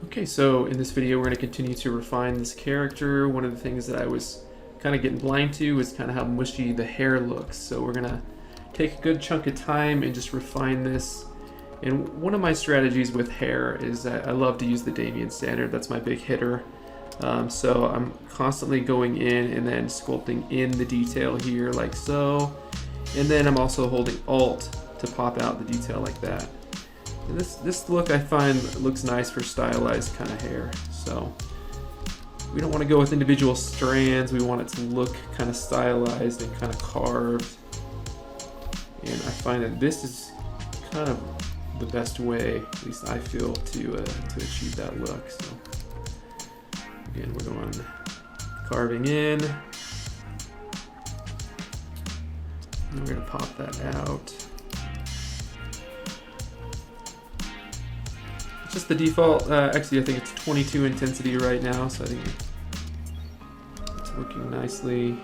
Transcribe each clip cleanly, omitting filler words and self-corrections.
Okay, so in this video we're going to continue to refine this character. One of the things that I was kind of getting blind to was kind of how mushy the hair looks. So we're going to take a good chunk of time and just refine this. And one of my strategies with hair is that I love to use the Decimate standard. That's my big hitter. So I'm constantly going in and then sculpting in the detail here like so. And then I'm also holding Alt to pop out the detail like that. And this look I find looks nice for stylized kind of hair. So we don't want to go with individual strands. We want it to look kind of stylized and kind of carved. And I find that this is kind of the best way, at least I feel, to achieve that look. So again, we're going carving in. And we're going to pop that out. Just the default, actually I think it's 22 intensity right now, so I think it's working nicely.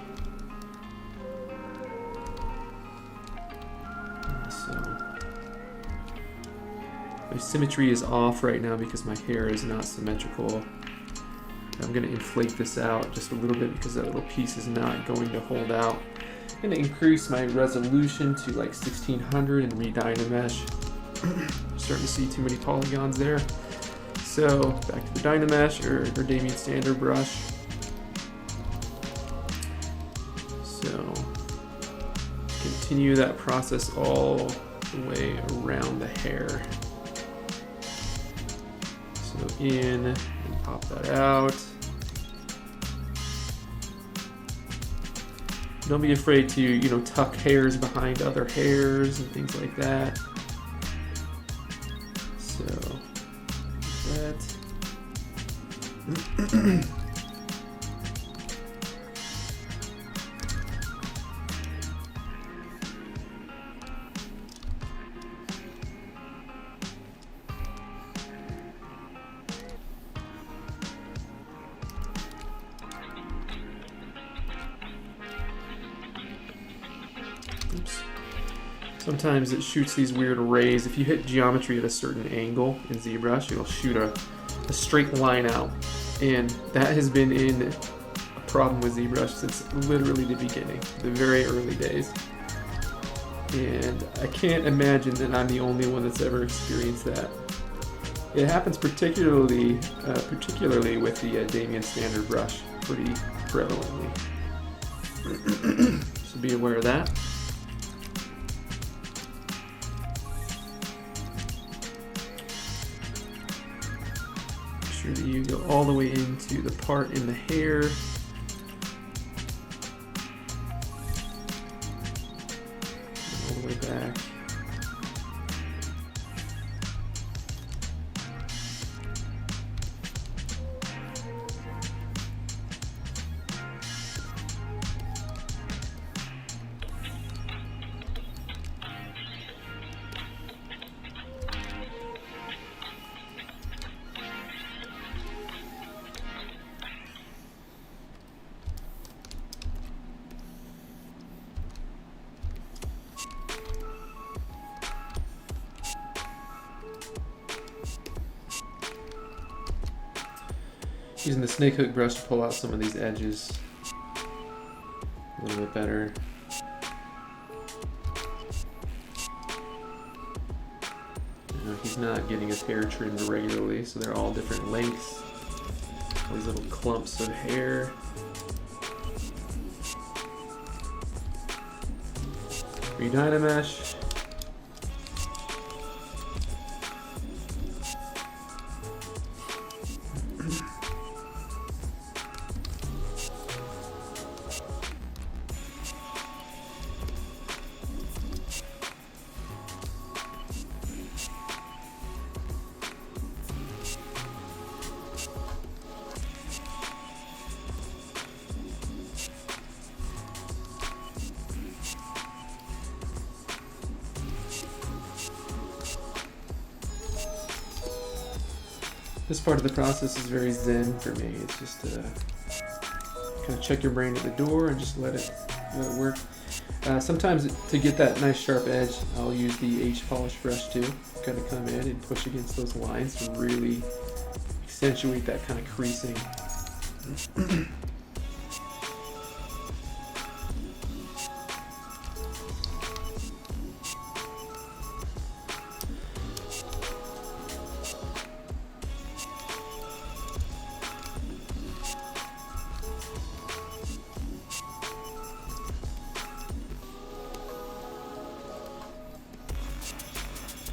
So my symmetry is off right now because my hair is not symmetrical. I'm going to inflate this out just a little bit because that little piece is not going to hold out. I'm going to increase my resolution to like 1600 and re-dynamesh. Starting to see too many polygons there. So back to the Dynamesh or Decimate standard brush. So continue that process all the way around the hair. So in and pop that out. Don't be afraid to, tuck hairs behind other hairs and things like that. So that. Oops. Sometimes it shoots these weird rays. If you hit geometry at a certain angle in ZBrush, it'll shoot a straight line out. And that has been a problem with ZBrush since literally the beginning, the very early days. And I can't imagine that I'm the only one that's ever experienced that. It happens particularly with the Decimate standard brush pretty prevalently. So be aware of that. Sure that you go all the way into the part in the hair. All the way back. Using the snake hook brush to pull out some of these edges a little bit better. He's not getting his hair trimmed regularly, so they're all different lengths. All these little clumps of hair. Re-dynamesh. This part of the process is very zen for me. It's just kind of check your brain at the door and just let it work. Sometimes to get that nice sharp edge, I'll use the H polish brush too. Kind of come in and push against those lines to really accentuate that kind of creasing.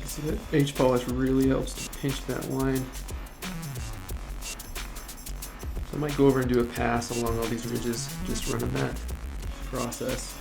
So that edge polish really helps to pinch that line. So I might go over and do a pass along all these ridges, just running that process.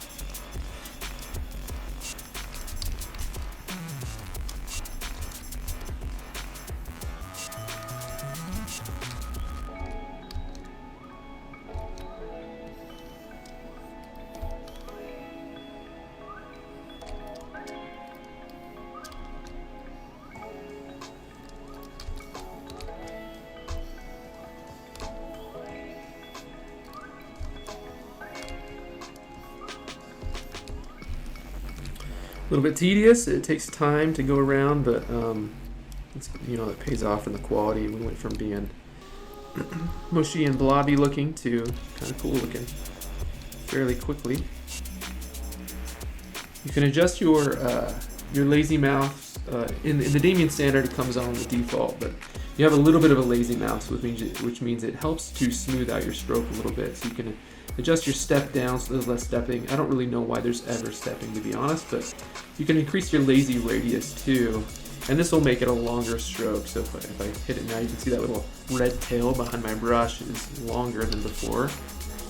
A little bit tedious. It takes time to go around, but it's, it pays off in the quality. We went from being mushy and blobby looking to kind of cool looking fairly quickly. You can adjust your lazy mouth. In the Damien standard, it comes on the default, but you have a little bit of a lazy mouth, which means it helps to smooth out your stroke a little bit. So you can adjust your step down so there's less stepping. I don't really know why there's ever stepping, to be honest, but you can increase your lazy radius too, and this will make it a longer stroke. So if I hit it now, you can see that little red tail behind my brush is longer than before,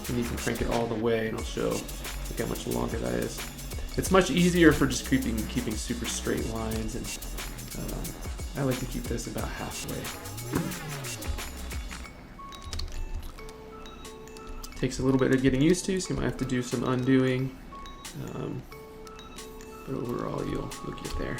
and you can crank it all the way and it'll show how much longer that is. It's much easier for just keeping super straight lines, and I like to keep this about halfway. Takes a little bit of getting used to, so you might have to do some undoing, but overall you'll get there.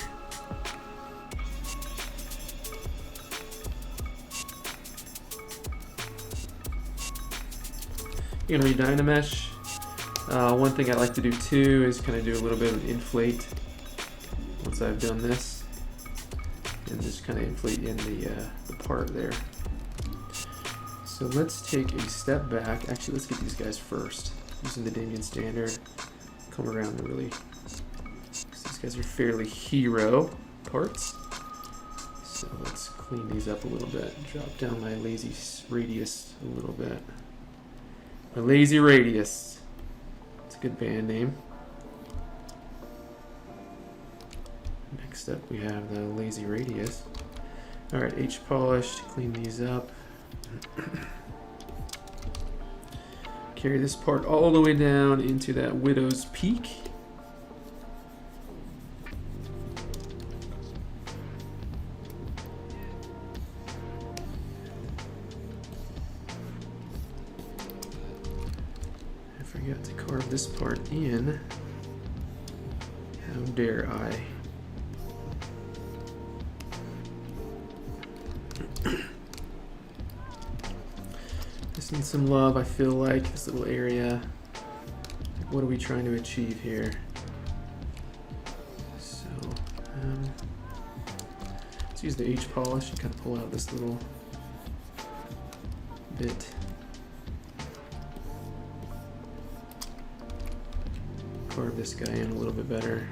You're gonna redynamesh. One thing I like to do too is kind of do a little bit of inflate once I've done this, and just kind of inflate in the part there. So let's take a step back. Actually, let's get these guys first. Using the Damien standard, come around and really, these guys are fairly hero parts. So let's clean these up a little bit. Drop down my lazy radius a little bit. My lazy radius. It's a good band name. Next up, we have the lazy radius. All right, H polish to clean these up. Carry this part all the way down into that widow's peak. I forgot to carve this part in. How dare I? This needs some love, I feel like, this little area. What are we trying to achieve here? So, let's use the H polish and kind of pull out this little bit. Carve this guy in a little bit better.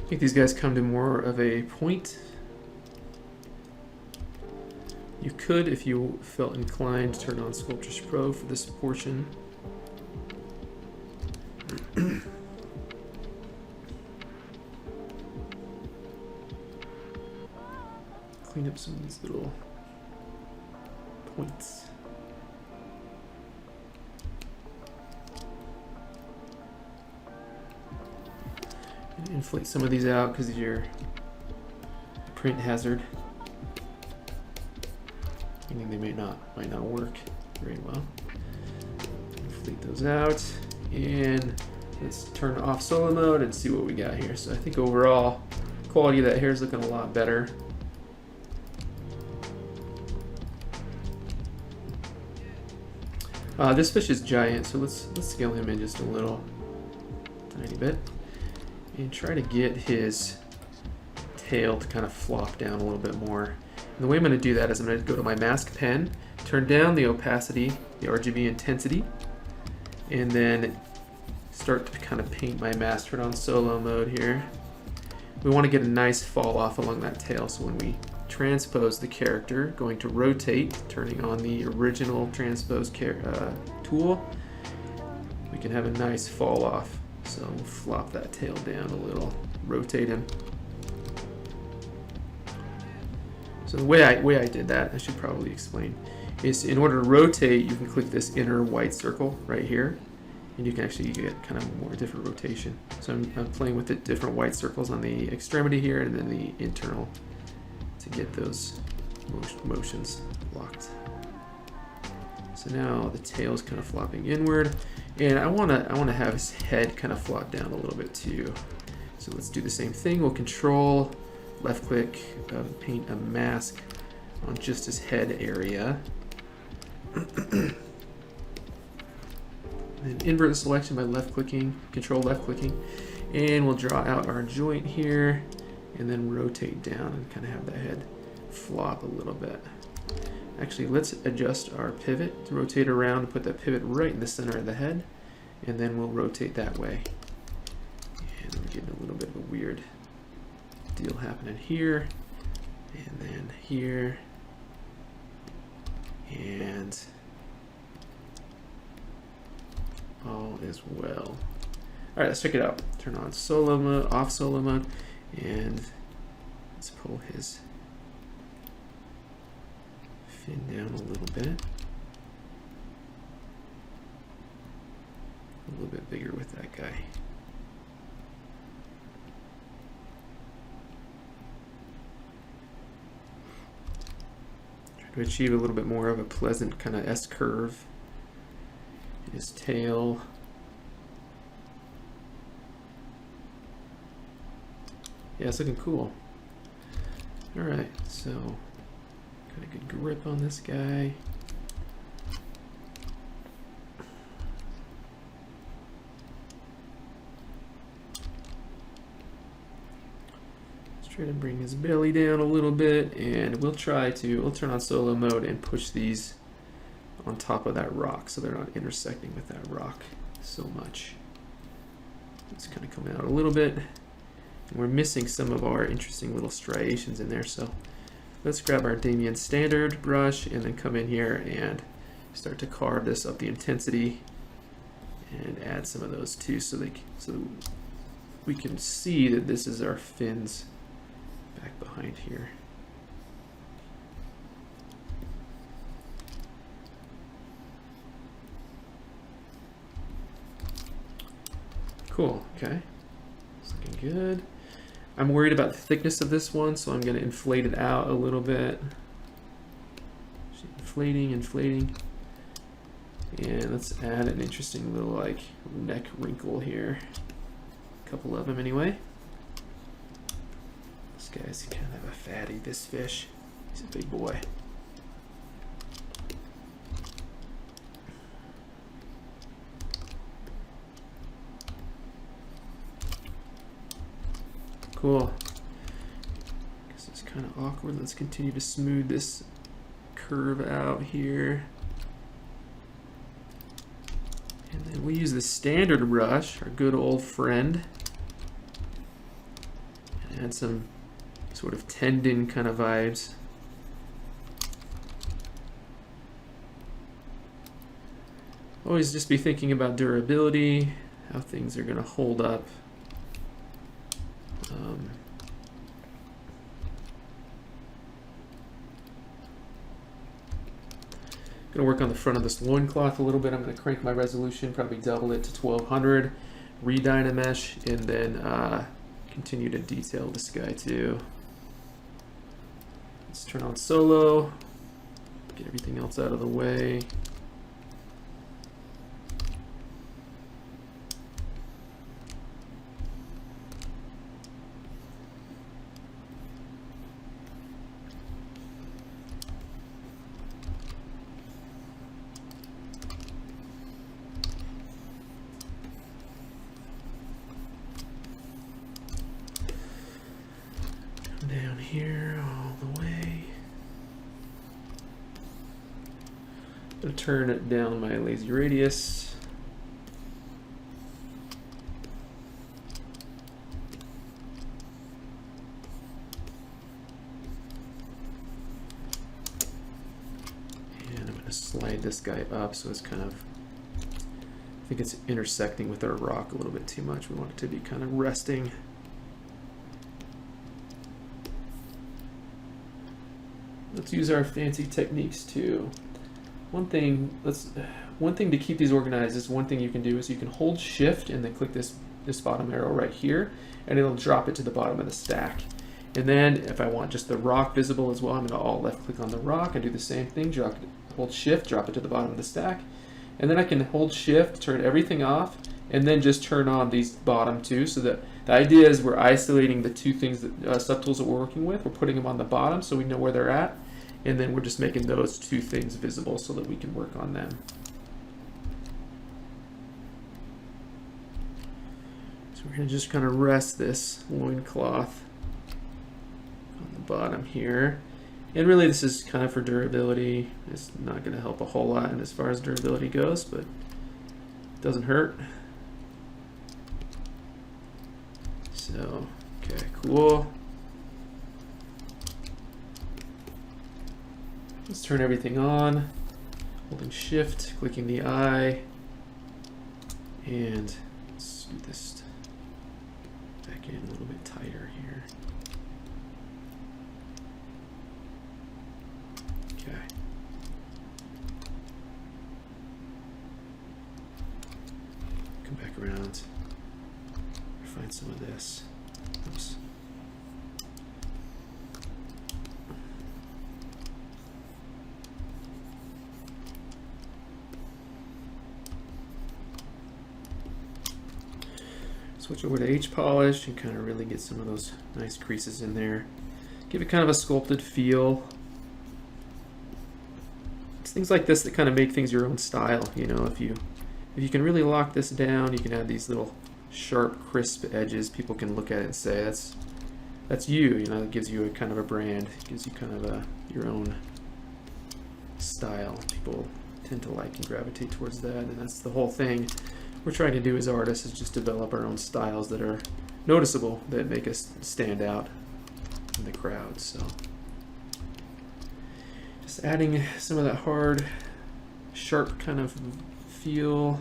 I think these guys come to more of a point. You could, if you felt inclined, turn on Sculptris Pro for this portion. Clean up some of these little points. inflate some of these out because you're print hazard. Meaning they might not work very well. Inflate those out, and let's turn off solo mode and see what we got here. So I think overall quality of that hair is looking a lot better. This fish is giant, so let's scale him in just a little, tiny bit, and try to get his tail to kind of flop down a little bit more. And the way I'm going to do that is I'm going to go to my mask pen, turn down the opacity, the RGB intensity, and then start to kind of paint my mask. Turn on solo mode here. We want to get a nice fall off along that tail, so when we transpose the character, going to rotate, turning on the original transpose tool, we can have a nice fall off. So we'll flop that tail down a little, rotate him. So the way I did that, I should probably explain, is in order to rotate, you can click this inner white circle right here, and you can actually get kind of more different rotation. So I'm playing with the different white circles on the extremity here, and then the internal to get those motions locked. So now the tail is kind of flopping inward, and I wanna have his head kind of flop down a little bit too. So let's do the same thing. We'll control left click, paint a mask on just his head area. Then invert the selection by left clicking, control left clicking, and we'll draw out our joint here, and then rotate down and kind of have the head flop a little bit. Actually, let's adjust our pivot to rotate around and put that pivot right in the center of the head, and then we'll rotate that way. And we're getting a little bit of a weird deal happening here, and then here, and all is well. All right, let's check it out. Turn on solo mode, off solo mode, and let's pull his fin down a little bit. A little bit bigger with that guy. Try to achieve a little bit more of a pleasant kind of S curve in his tail. Yeah, it's looking cool. All right, so got a good grip on this guy. Let's try to bring his belly down a little bit, and we'll turn on solo mode and push these on top of that rock so they're not intersecting with that rock so much. It's kind of coming out a little bit. And we're missing some of our interesting little striations in there, so let's grab our Damien standard brush and then come in here and start to carve this up the intensity and add some of those too, so we can see that this is our fins back behind here. Cool, okay, it's looking good. I'm worried about the thickness of this one, so I'm going to inflate it out a little bit. Just inflating. And let's add an interesting little like neck wrinkle here. A couple of them anyway. This guy's kind of a fatty, this fish. He's a big boy. Cool. Guess it's kind of awkward. Let's continue to smooth this curve out here. And then we use the standard brush, our good old friend. And add some sort of tendon kind of vibes. Always just be thinking about durability, how things are going to hold up. Going to work on the front of this loincloth a little bit. I'm going to crank my resolution, probably double it to 1200, re-dynamesh, and then continue to detail this guy too. Let's turn on solo, get everything else out of the way. Down here all the way. I'm going to turn it down my lazy radius. And I'm going to slide this guy up so it's kind of, I think it's intersecting with our rock a little bit too much. We want it to be kind of resting. Let's use our fancy techniques too. One thing to keep these organized is one thing you can do is you can hold shift and then click this bottom arrow right here, and it'll drop it to the bottom of the stack. And then if I want just the rock visible as well, I'm going to alt left click on the rock and do the same thing, hold shift, drop it to the bottom of the stack. And then I can hold shift, turn everything off, and then just turn on these bottom two, so that the idea is we're isolating the two things, that subtools that we're working with, we're putting them on the bottom so we know where they're at. And then we're just making those two things visible so that we can work on them. So we're going to just kind of rest this loincloth on the bottom here. And really this is kind of for durability. It's not going to help a whole lot as far as durability goes, but it doesn't hurt. So, okay, cool. Let's turn everything on, holding shift, clicking the eye, and let's do this back in a little bit tighter here. Okay. Come back around, find some of this. Oops. Switch over to H polish and kind of really get some of those nice creases in there. Give it kind of a sculpted feel. It's things like this that kind of make things your own style. You know, if you can really lock this down, you can have these little sharp, crisp edges. People can look at it and say that's you. You know, it gives you a kind of a brand. It gives you kind of your own style. People tend to like and gravitate towards that, and that's the whole thing we're trying to do as artists, is just develop our own styles that are noticeable, that make us stand out in the crowd. So just adding some of that hard, sharp kind of feel.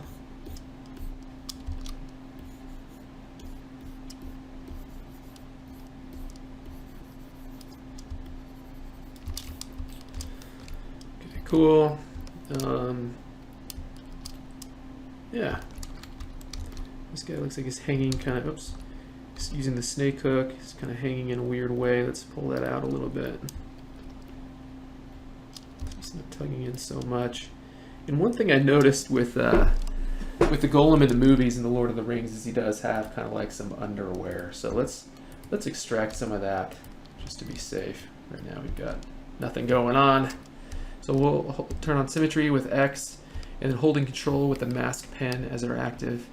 Okay, cool. Yeah. This guy looks like he's hanging kind of, oops, he's using the snake hook. He's kind of hanging in a weird way. Let's pull that out a little bit. It's not tugging in so much. And one thing I noticed with the Gollum in the movies in the Lord of the Rings is he does have kind of like some underwear. So let's extract some of that just to be safe. Right now we've got nothing going on. So we'll turn on symmetry with X, and then holding control with the mask pen as our active.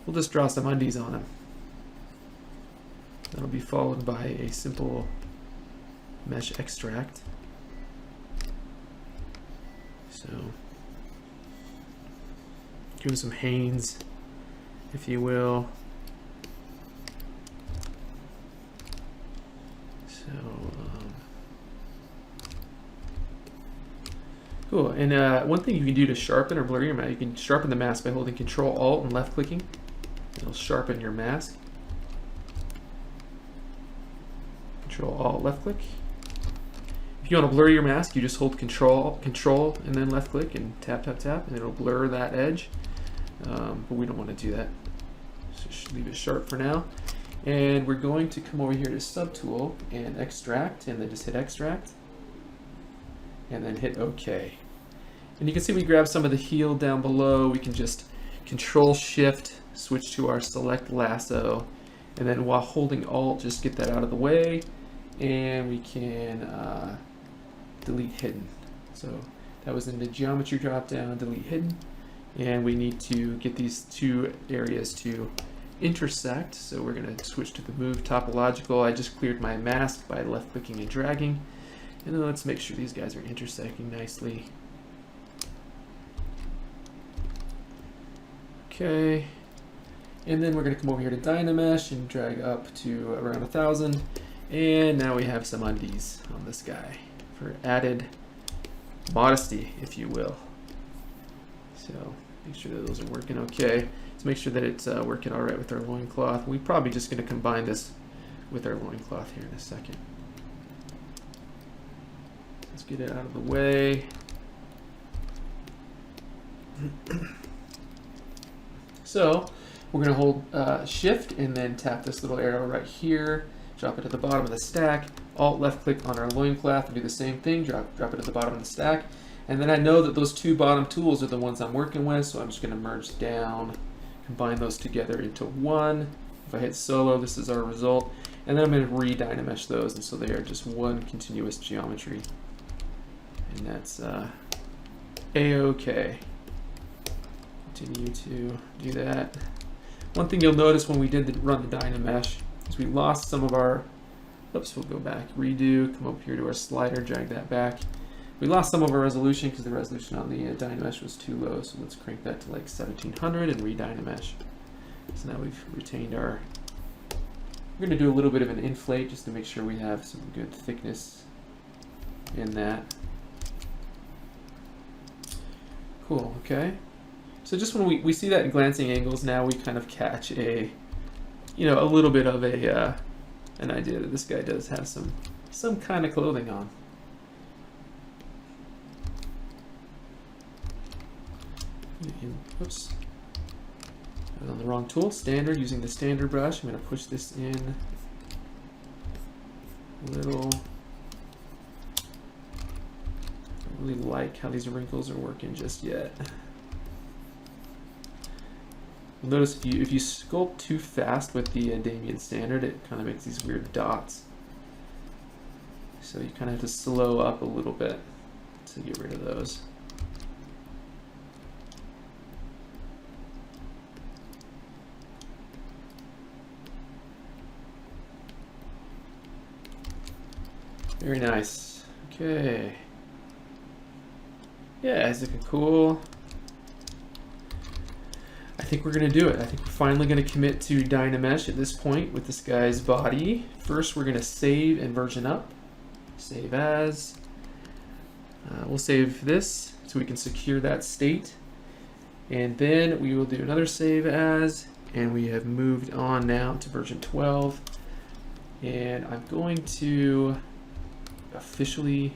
We'll just draw some undies on him. That'll be followed by a simple mesh extract. So, give him some Hanes, if you will. So, cool. And one thing you can do to sharpen or blur your mask, you can sharpen the mask by holding Control Alt and left clicking. It'll sharpen your mask. Control Alt left click. If you want to blur your mask, you just hold Control and then left click and tap tap tap, and it'll blur that edge. But we don't want to do that. So just leave it sharp for now. And we're going to come over here to subtool and extract, and then just hit extract, and then hit OK. And you can see we grab some of the heel down below. We can just Control Shift, switch to our select lasso, and then while holding Alt, just get that out of the way, and we can delete hidden. So that was in the geometry drop down, delete hidden, and we need to get these two areas to intersect. So we're going to switch to the move topological. I just cleared my mask by left clicking and dragging, and then let's make sure these guys are intersecting nicely. Okay, and then we're going to come over here to Dynamesh and drag up to around 1000, and now we have some undies on this guy for added modesty, if you will. So make sure that those are working okay. Let's make sure that it's working all right with our loincloth. We're probably just going to combine this with our loincloth here in a second. Let's get it out of the way. So we're going to hold Shift and then tap this little arrow right here, drop it to the bottom of the stack, Alt left click on our loincloth and do the same thing, drop it at the bottom of the stack. And then I know that those two bottom tools are the ones I'm working with, so I'm just going to merge down, combine those together into one. If I hit solo, this is our result. And then I'm going to re-Dynamesh those, and so they are just one continuous geometry. And that's A-OK. Continue to do that. One thing you'll notice when we did run the Dynamesh is we lost some of our, oops, we'll go back, redo, come up here to our slider, drag that back. We lost some of our resolution because the resolution on the Dynamesh was too low, so let's crank that to like 1700 and re-Dynamesh. So now we've retained our, we're going to do a little bit of an inflate just to make sure we have some good thickness in that. Cool, okay. So just when we see that in glancing angles, now we kind of catch a, you know, a little bit of a an idea that this guy does have some kind of clothing on. Oops, I was on the wrong tool. Standard, using the standard brush. I'm going to push this in a little. I don't really like how these wrinkles are working just yet. Notice if you sculpt too fast with the Damien standard, it kind of makes these weird dots. So you kind of have to slow up a little bit to get rid of those. Very nice. Okay. Yeah, it's looking cool. I think we're going to do it. I think we're finally going to commit to Dynamesh at this point with this guy's body. First, we're going to save and version up. Save as. We'll save this so we can secure that state. And then we will do another save as. And we have moved on now to version 12. And I'm going to officially...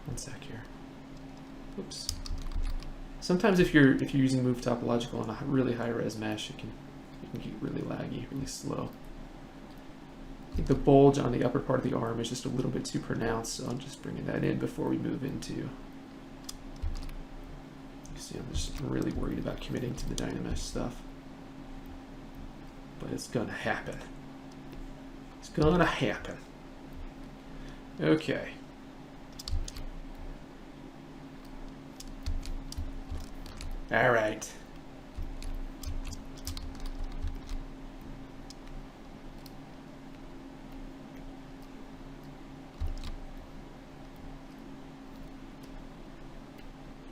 One sec here. Oops. Sometimes if you're using move topological on a really high res mesh, it can get really laggy, really slow. I think the bulge on the upper part of the arm is just a little bit too pronounced, so I'm just bringing that in before we move into. You see, I'm just really worried about committing to the Dynamesh stuff, but it's gonna happen. It's gonna happen. Okay. All right.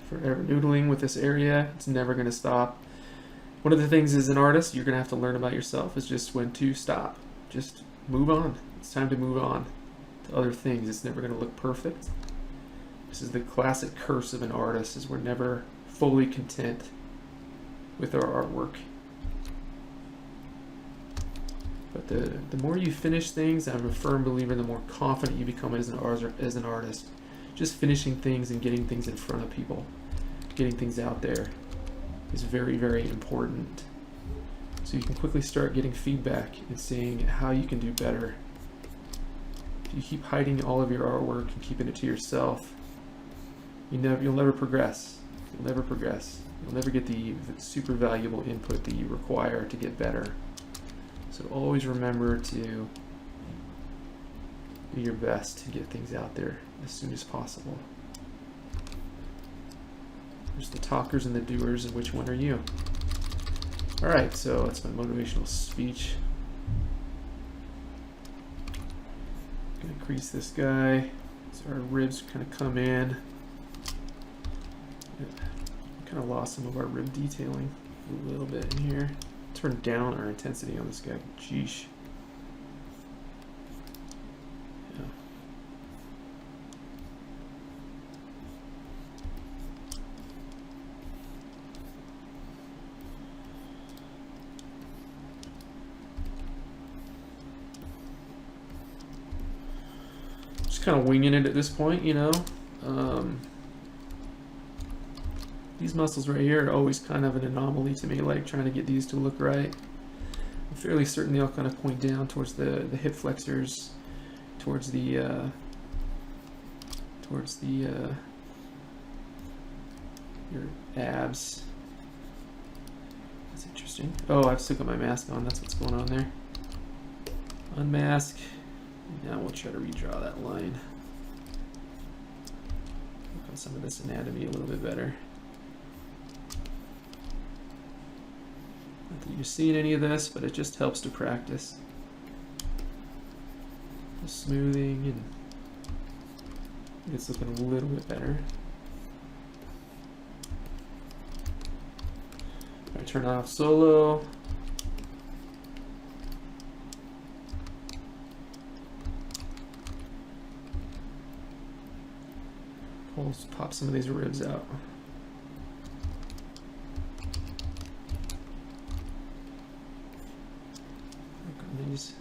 Forever noodling with this area. It's never going to stop. One of the things as an artist you're going to have to learn about yourself is just when to stop. Just move on. It's time to move on to other things. It's never going to look perfect. This is the classic curse of an artist, is we're never fully content with our artwork. But the more you finish things, I'm a firm believer, the more confident you become as an artist. Just finishing things and getting things in front of people, getting things out there. is very, very important. So you can quickly start getting feedback and seeing how you can do better. If you keep hiding all of your artwork and keeping it to yourself, you'll never progress. You'll never progress. You'll never get the super valuable input that you require to get better. So always remember to do your best to get things out there as soon as possible. There's the talkers and the doers, and which one are you? All right, so that's my motivational speech. Gonna crease this guy so our ribs kind of come in. Kind of lost some of our rib detailing a little bit in here. Turn down our intensity on this guy. Jeesh. Yeah. Just kind of winging it at this point, you know. These muscles right here are always kind of an anomaly to me, like trying to get these to look right. I'm fairly certain they all kind of point down towards the hip flexors, towards the your abs. That's interesting. Oh, I've still got my mask on. That's what's going on there. Unmask. Now we'll try to redraw that line. Look on some of this anatomy a little bit better. Not that you've seen any of this, but it just helps to practice. Just smoothing, and it's looking a little bit better. I turn off solo. Pop some of these ribs out. These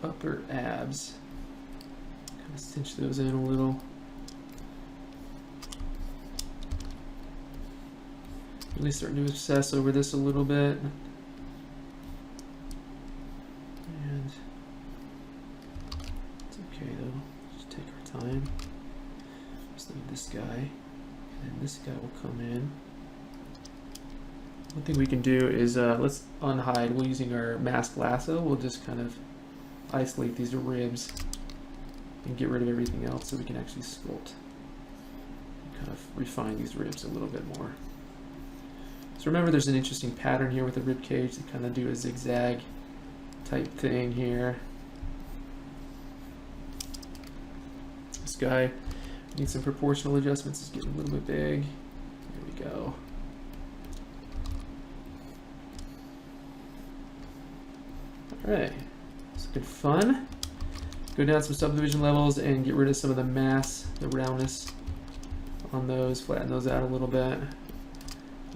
upper abs, kind of cinch those in a little. Really starting to obsess over this a little bit, and it's okay though. Just take our time. Just leave this guy, and then this guy will come in. One thing we can do is let's unhide. We're using our mask lasso. We'll just kind of isolate these ribs and get rid of everything else so we can actually sculpt and kind of refine these ribs a little bit more. So remember, there's an interesting pattern here with the rib cage to kind of do a zigzag type thing here. This guy needs some proportional adjustments. It's getting a little bit big. There we go. Alright, it's good fun. Go down some subdivision levels and get rid of some of the mass, the roundness on those, flatten those out a little bit.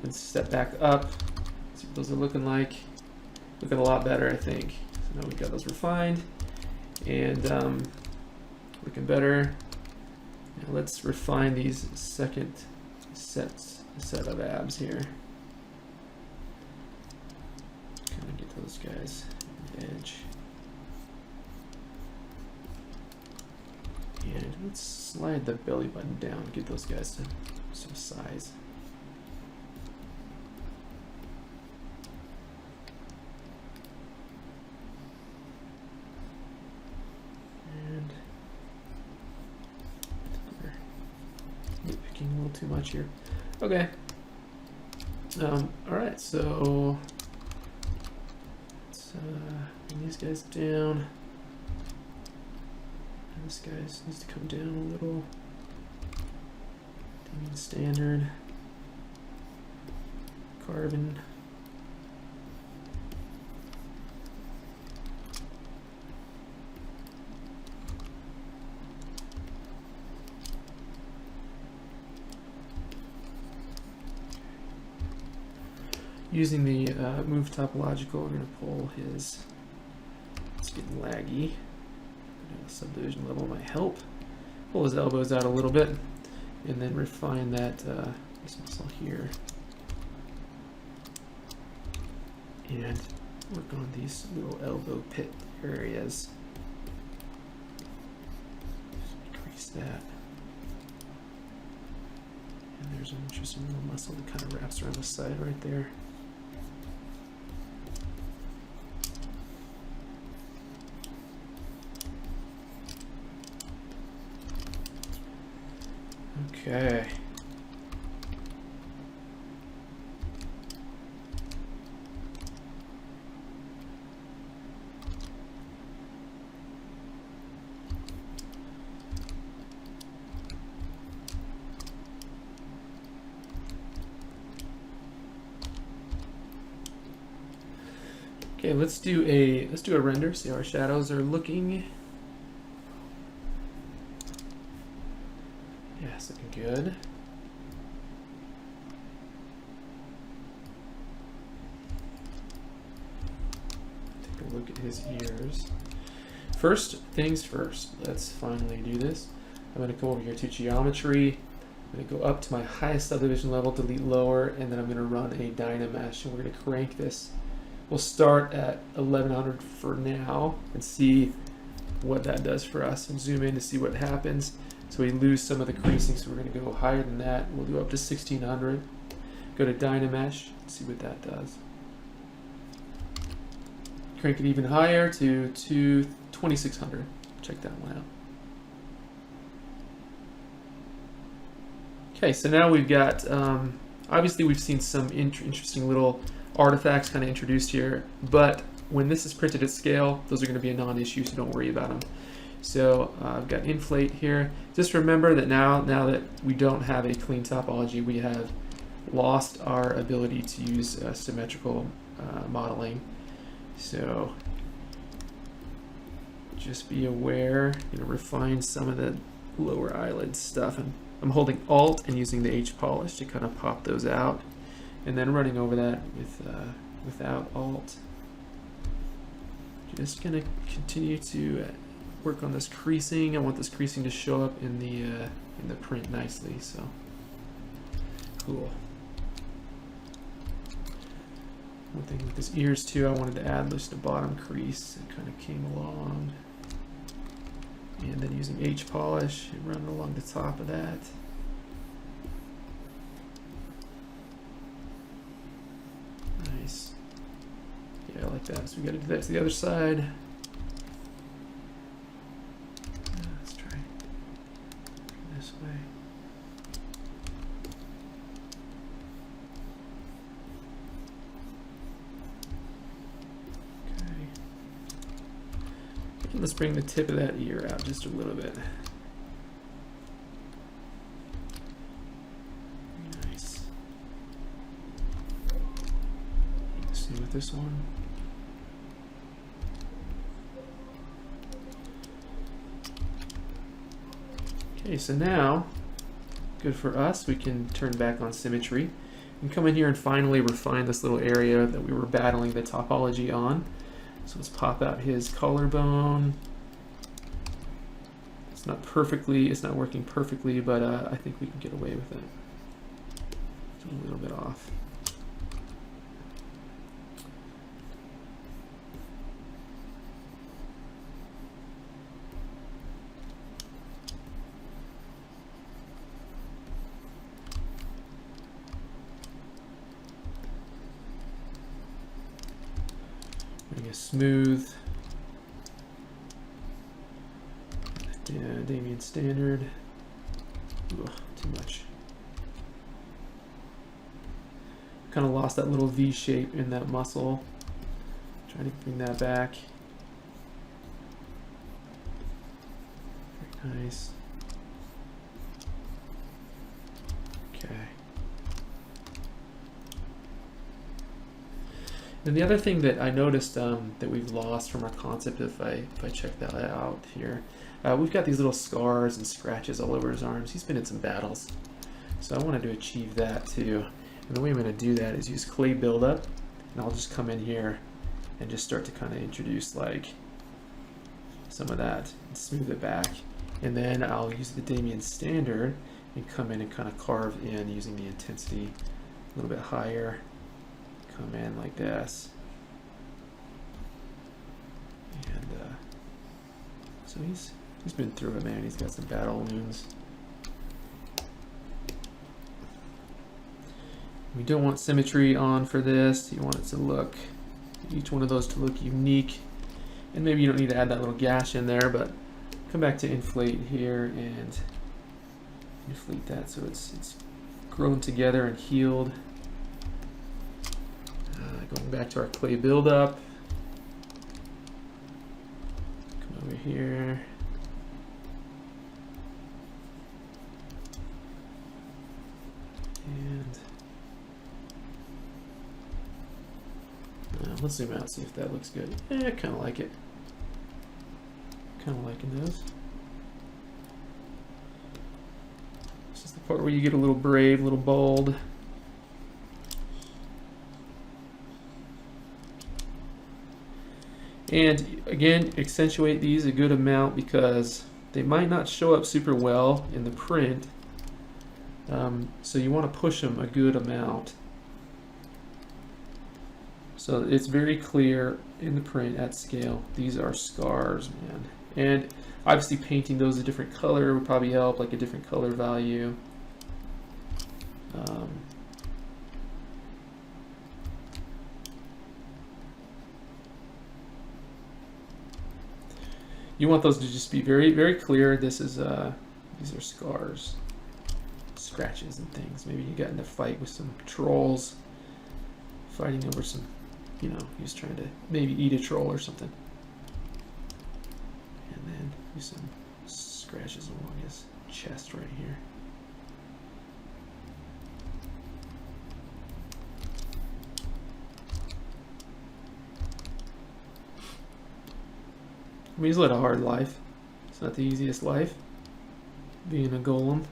And step back up, see what those are looking like. Looking a lot better, I think. So now we got those refined and looking better. Now let's refine these second set of abs here. Kind of get those guys. Edge. And let's slide the belly button down, get those guys to some size. And we're nitpicking a little too much here. Okay. All right, so bring these guys down. And this guy needs to come down a little. Standard. Carbon. Using the move topological, we're going to pull his, it's getting laggy, subdivision level might help. Pull his elbows out a little bit, and then refine that this muscle here. and work on these little elbow pit areas. Just increase that. And there's an interesting little muscle that kind of wraps around the side right there. Okay. Okay, let's do a render, see how our shadows are looking. Yeah, it's looking good. Take a look at his ears. First things first, let's finally do this. I'm going to come over here to geometry. I'm going to go up to my highest subdivision level, delete lower, and then I'm going to run a Dynamesh, and we're going to crank this. We'll start at 1100 for now and see what that does for us, and zoom in to see what happens. So we lose some of the creasing, so we're going to go higher than that. We'll do up to 1600. Go to Dynamesh, see what that does. Crank it even higher to 2600. Check that one out. Okay, so now we've got, obviously we've seen some interesting little artifacts kind of introduced here, but when this is printed at scale, those are going to be a non-issue, so don't worry about them. So I've got inflate here. Just remember that now that we don't have a clean topology, we have lost our ability to use symmetrical modeling. So just be aware, refine some of the lower eyelid stuff, and I'm holding Alt and using the H polish to kind of pop those out, and then running over that with without Alt. Just gonna continue to work on this creasing. I want this creasing to show up in the print nicely. So cool. One thing with his ears too, I wanted to add just a bottom crease. It kind of came along, and then using H polish and run along the top of that. Nice. Yeah, I like that. So we got to do that to the other side. Let's try this way. Okay. And let's bring the tip of that ear out just a little bit. Nice. Same with this one. Okay, so now, good for us, we can turn back on symmetry and come in here and finally refine this little area that we were battling the topology on. So let's pop out his collarbone. It's not working perfectly, but I think we can get away with it. It's a little bit off. Smooth. Yeah, Damien standard. Ugh, too much. Kind of lost that little V shape in that muscle. Trying to bring that back. Very nice. Okay. And the other thing that I noticed that we've lost from our concept, if I check that out here, we've got these little scars and scratches all over his arms. He's been in some battles, so I wanted to achieve that too. And the way I'm going to do that is use clay buildup, and I'll just come in here and just start to kind of introduce like some of that and smooth it back. And then I'll use the Damien standard and come in and kind of carve in using the intensity a little bit higher. Come in like this, And so he's been through it, man. He's got some battle wounds. We don't want symmetry on for this. You want it to look, each one of those to look unique. And maybe you don't need to add that little gash in there, but come back to inflate here and inflate that so it's grown together and healed. Going back to our clay buildup. Come over here. And let's zoom out, see if that looks good. I kind of like it. Kind of liking those. This is the part where you get a little brave, a little bold. And again, accentuate these a good amount because they might not show up super well in the print. So you want to push them a good amount. So it's very clear in the print at scale. These are scars, man. And obviously painting those a different color would probably help, like a different color value. You want those to just be very, very clear. This is these are scars, scratches and things. Maybe you got in a fight with some trolls, fighting over some, you know, he's trying to maybe eat a troll or something. And then do some scratches along his chest right here. I mean, he's led a hard life. It's not the easiest life, being a golem.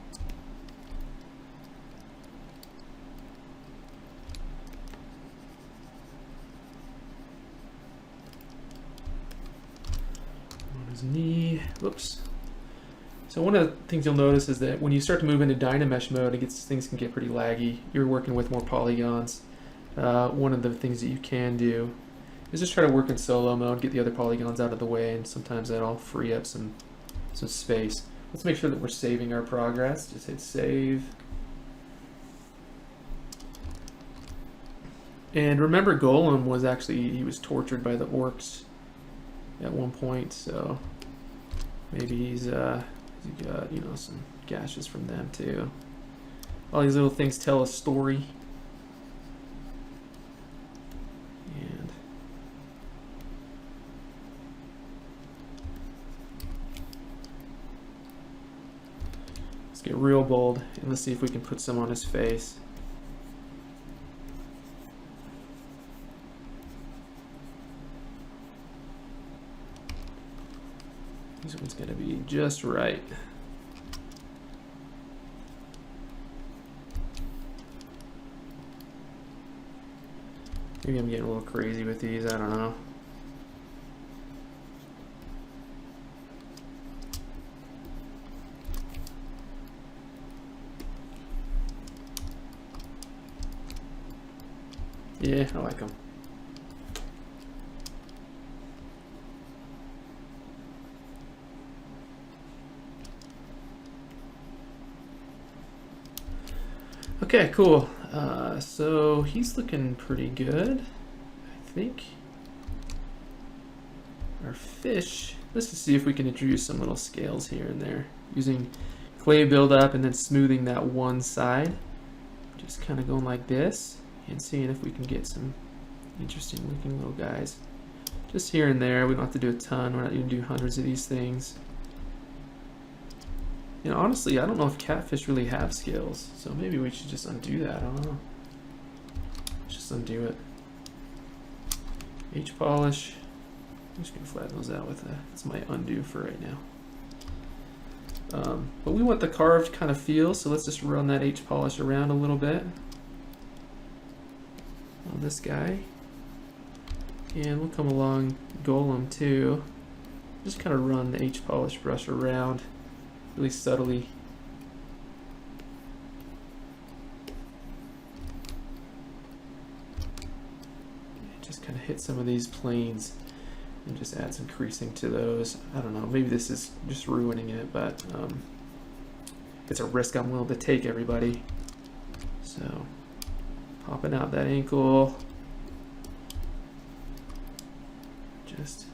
On his knee. Whoops. So one of the things you'll notice is that when you start to move into Dynamesh mode, things can get pretty laggy. You're working with more polygons. One of the things that you can do is just try to work in solo mode, get the other polygons out of the way, and sometimes that'll free up some space. Let's make sure that we're saving our progress. Just hit save. And remember, Gollum was actually, he was tortured by the orcs at one point, so maybe he's got, you know, some gashes from them too. All these little things tell a story. And let's get real bold and let's see if we can put some on his face. This one's gonna be just right. Maybe I'm getting a little crazy with these, I don't know. Yeah, I like them. Okay, cool. So he's looking pretty good, I think. Our fish, let's just see if we can introduce some little scales here and there using clay buildup and then smoothing that one side. Just kind of going like this and seeing if we can get some interesting looking little guys. Just here and there, we don't have to do a ton, we're not going to do hundreds of these things. You know, honestly, I don't know if catfish really have scales, so maybe we should just undo that. I don't know. Let's just undo it. H polish. I'm just gonna flatten those out with that. That's my undo for right now. But we want the carved kind of feel, so let's just run that H polish around a little bit on this guy, and we'll come along Gollum too. Just kind of run the H polish brush around. Really subtly. Just kind of hit some of these planes. and just add some creasing to those. I don't know, maybe this is just ruining it, but it's a risk I'm willing to take, everybody. So, popping out that ankle. Just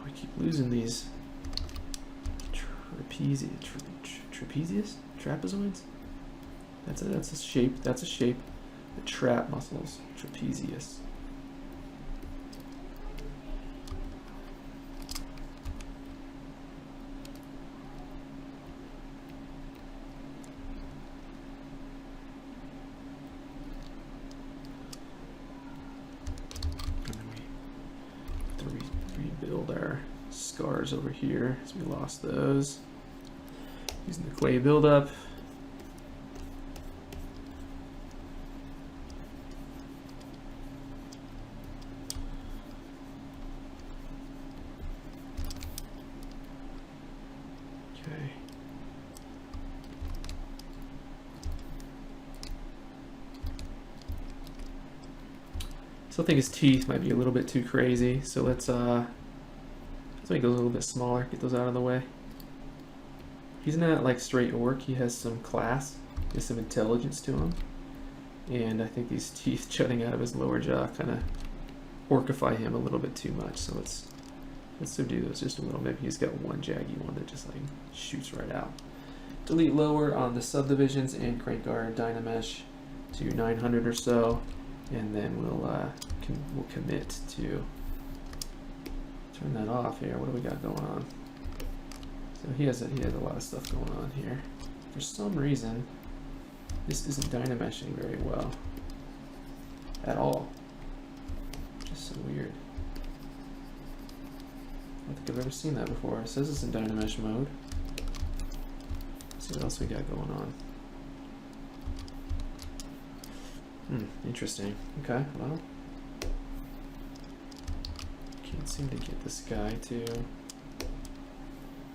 we keep losing these trapezoids. That's a shape. That's a shape. The trap muscles, trapezius. And then we have to rebuild our scars over here, so we lost those. Using the clay buildup. Okay. Still think his teeth might be a little bit too crazy, so let's make those a little bit smaller, get those out of the way. He's not like straight orc, he has some class, he has some intelligence to him. And I think these teeth jutting out of his lower jaw kind of orcify him a little bit too much, so let's subdue those just a little. Maybe he's got one jaggy one that just like shoots right out. Delete lower on the subdivisions and crank our Dynamesh to 900 or so, and then we'll commit to turn that off here. What do we got going on? So he has a lot of stuff going on here. For some reason, this isn't dynameshing very well at all. Just so weird. I don't think I've ever seen that before. It says it's in Dynamesh mode. Let's see what else we got going on. Interesting. Okay, well. Can't seem to get this guy to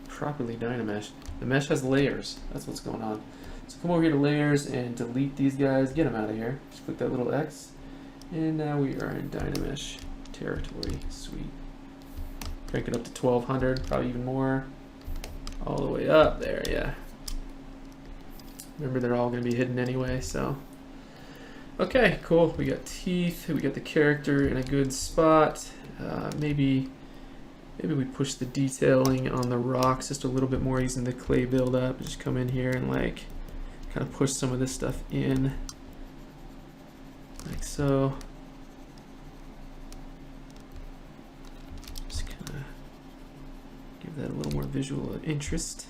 properly Dynamesh. The mesh has layers. That's what's going on. So come over here to layers and delete these guys. Get them out of here. Just click that little X. And now we are in Dynamesh territory. Sweet. Crank it up to 1200, probably even more. All the way up there, yeah. Remember, they're all going to be hidden anyway, so. Okay, cool. We got teeth. We got the character in a good spot. Maybe we push the detailing on the rocks just a little bit more using the clay buildup. Just come in here and like kind of push some of this stuff in, like so. Just kind of give that a little more visual interest.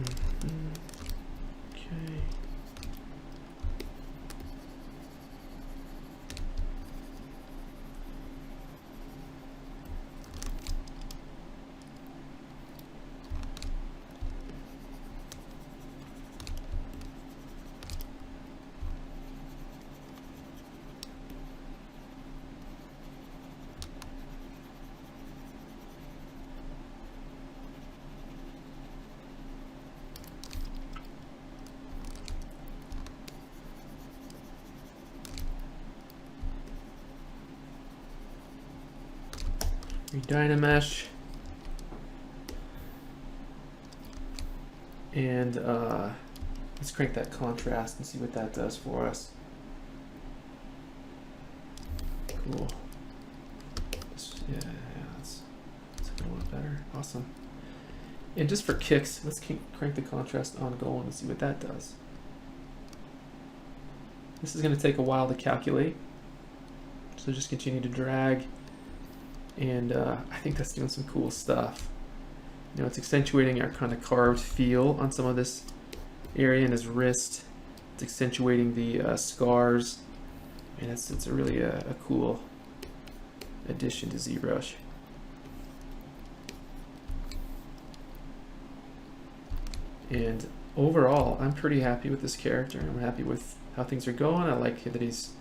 Okay. Dynamesh, and let's crank that contrast and see what that does for us. Cool. Yeah, that's a lot better. Awesome. And just for kicks, let's crank the contrast on Gollum and see what that does. This is going to take a while to calculate, so just continue to drag. And I think that's doing some cool stuff. You know, it's accentuating our kind of carved feel on some of this area in his wrist. It's accentuating the scars. And it's a really a cool addition to Zbrush. And overall, I'm pretty happy with this character. I'm happy with how things are going. I like that his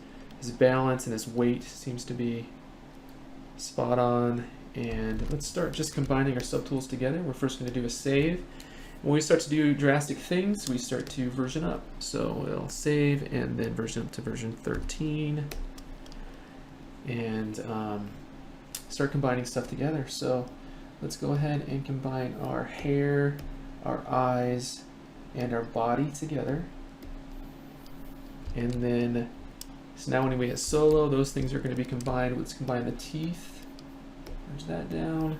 balance and his weight seems to be spot on. And let's start just combining our subtools together. We're first going to do a save. When we start to do drastic things, we start to version up. So it'll save and then version up to version 13. And start combining stuff together. So let's go ahead and combine our hair, our eyes, and our body together. And then, so now when we hit solo, those things are going to be combined. Let's combine the teeth. Merge that down.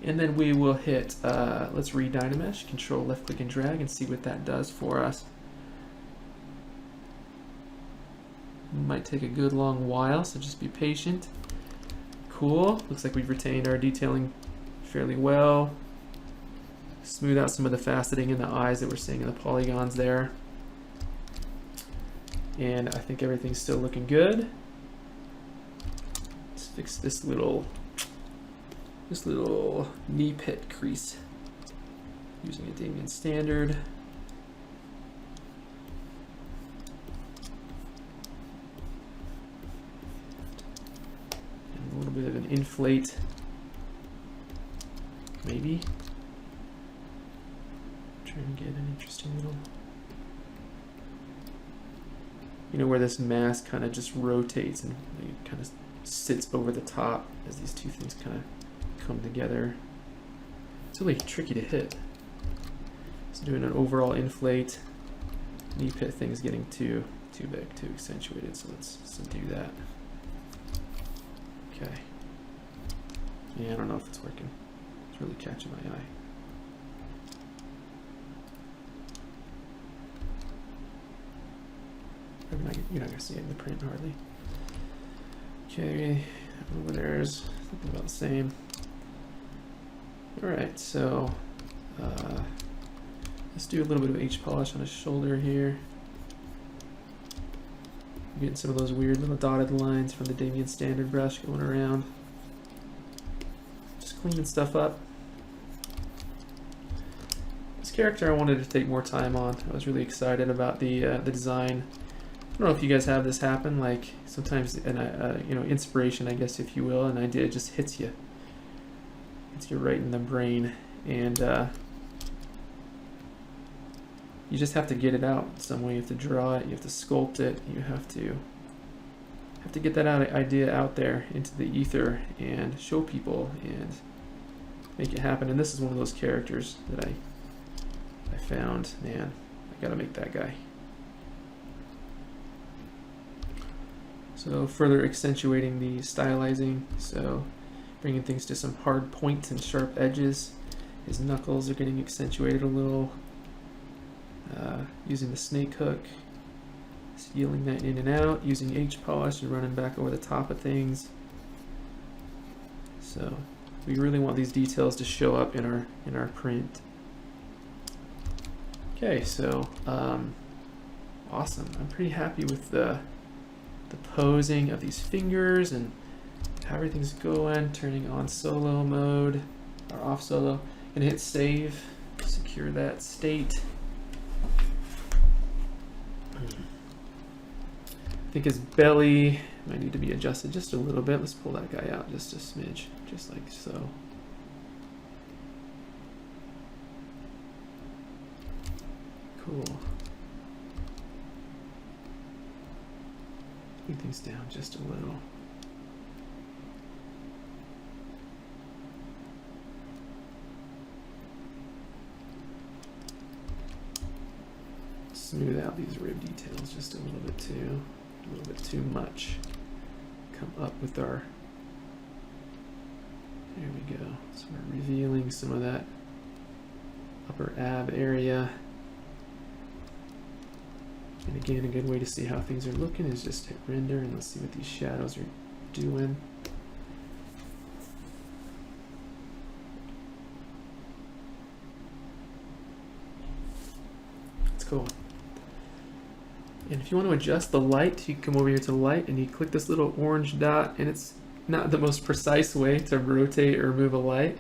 And then we will hit, let's re-dynamesh, control left click and drag and see what that does for us. Might take a good long while, so just be patient. Cool, looks like we've retained our detailing fairly well. Smooth out some of the faceting in the eyes that we're seeing in the polygons there. And I think everything's still looking good. Let's fix this little knee pit crease using a Decimate standard. And a little bit of an inflate, maybe. Try and get an interesting little, you know, where this mask kind of just rotates and it kind of sits over the top as these two things kind of come together. It's really tricky to hit. It's doing an overall inflate. Knee pit thing is getting too big, too accentuated, so let's do that. Okay. Yeah, I don't know if it's working. It's really catching my eye. You're not gonna see it in the print hardly. Okay, over there's something about the same. All right, so let's do a little bit of H polish on his shoulder here. Getting some of those weird little dotted lines from the Decimate standard brush going around. Just cleaning stuff up. This character I wanted to take more time on. I was really excited about the design. I don't know if you guys have this happen, like sometimes you know, inspiration, I guess, if you will, an idea just hits you. Hits you right in the brain, and you just have to get it out some way. You have to draw it, you have to sculpt it, you have to get that idea out there into the ether and show people and make it happen. And this is one of those characters that I found, man, I gotta make that guy. So further accentuating the stylizing, so bringing things to some hard points and sharp edges. His knuckles are getting accentuated a little. Using the snake hook, sealing that in and out, using H polish and running back over the top of things. So we really want these details to show up in our print. Okay, so awesome. I'm pretty happy with the posing of these fingers and how everything's going. Turning on solo mode or off solo. Gonna hit save, secure that state. I think his belly might need to be adjusted just a little bit. Let's pull that guy out just a smidge, just like so. Cool. Bring things down just a little. Smooth out these rib details just a little bit too much. Come up with our, there we go. So we're revealing some of that upper ab area. And again, a good way to see how things are looking is just hit render and let's see what these shadows are doing. It's cool. And if you want to adjust the light, you can come over here to light and you click this little orange dot, and it's not the most precise way to rotate or move a light.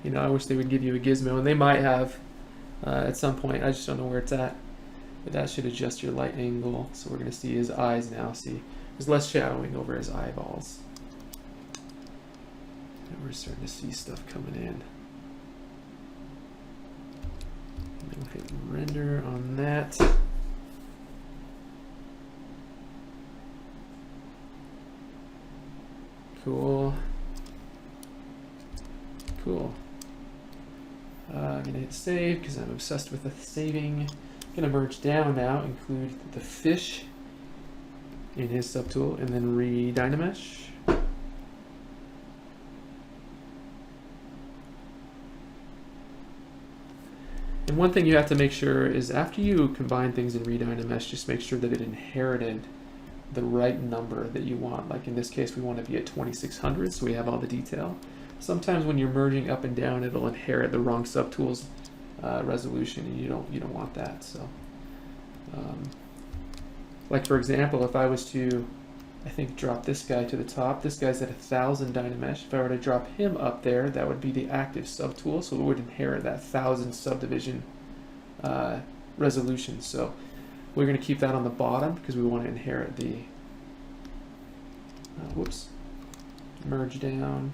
You know, I wish they would give you a gizmo, and they might have at some point. I just don't know where it's at. But that should adjust your light angle. So we're going to see his eyes now. See, there's less shadowing over his eyeballs. we're starting to see stuff coming in. And then we'll hit render on that. Cool. Cool. I'm gonna hit save because I'm obsessed with the saving. I'm gonna merge down now, include the fish in his subtool, and then re-dynamesh. And one thing you have to make sure is after you combine things in re-dynamesh, just make sure that it inherited the right number that you want. Like in this case, we want to be at 2600, so we have all the detail. Sometimes when you're merging up and down, it'll inherit the wrong subtool's resolution, and you don't want that. So, like for example, if I was to, I think, drop this guy to the top, this guy's at 1000 dynamesh. If I were to drop him up there, that would be the active subtool, so it would inherit that 1000 subdivision resolution. So we're going to keep that on the bottom because we want to inherit the merge down.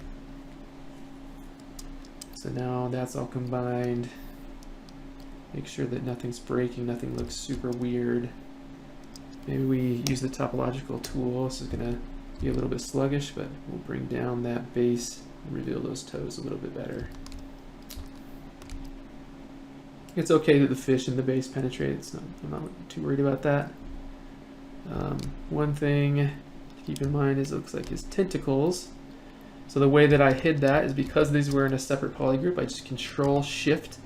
So now that's all combined. Make sure that nothing's breaking, nothing looks super weird. Maybe we use the topological tool. This is going to be a little bit sluggish, but we'll bring down that base and reveal those toes a little bit better. It's okay that the fish and the base penetrate. I'm not too worried about that. One thing to keep in mind is it looks like his tentacles. So the way that I hid that is because these were in a separate poly group, I just Control-Shift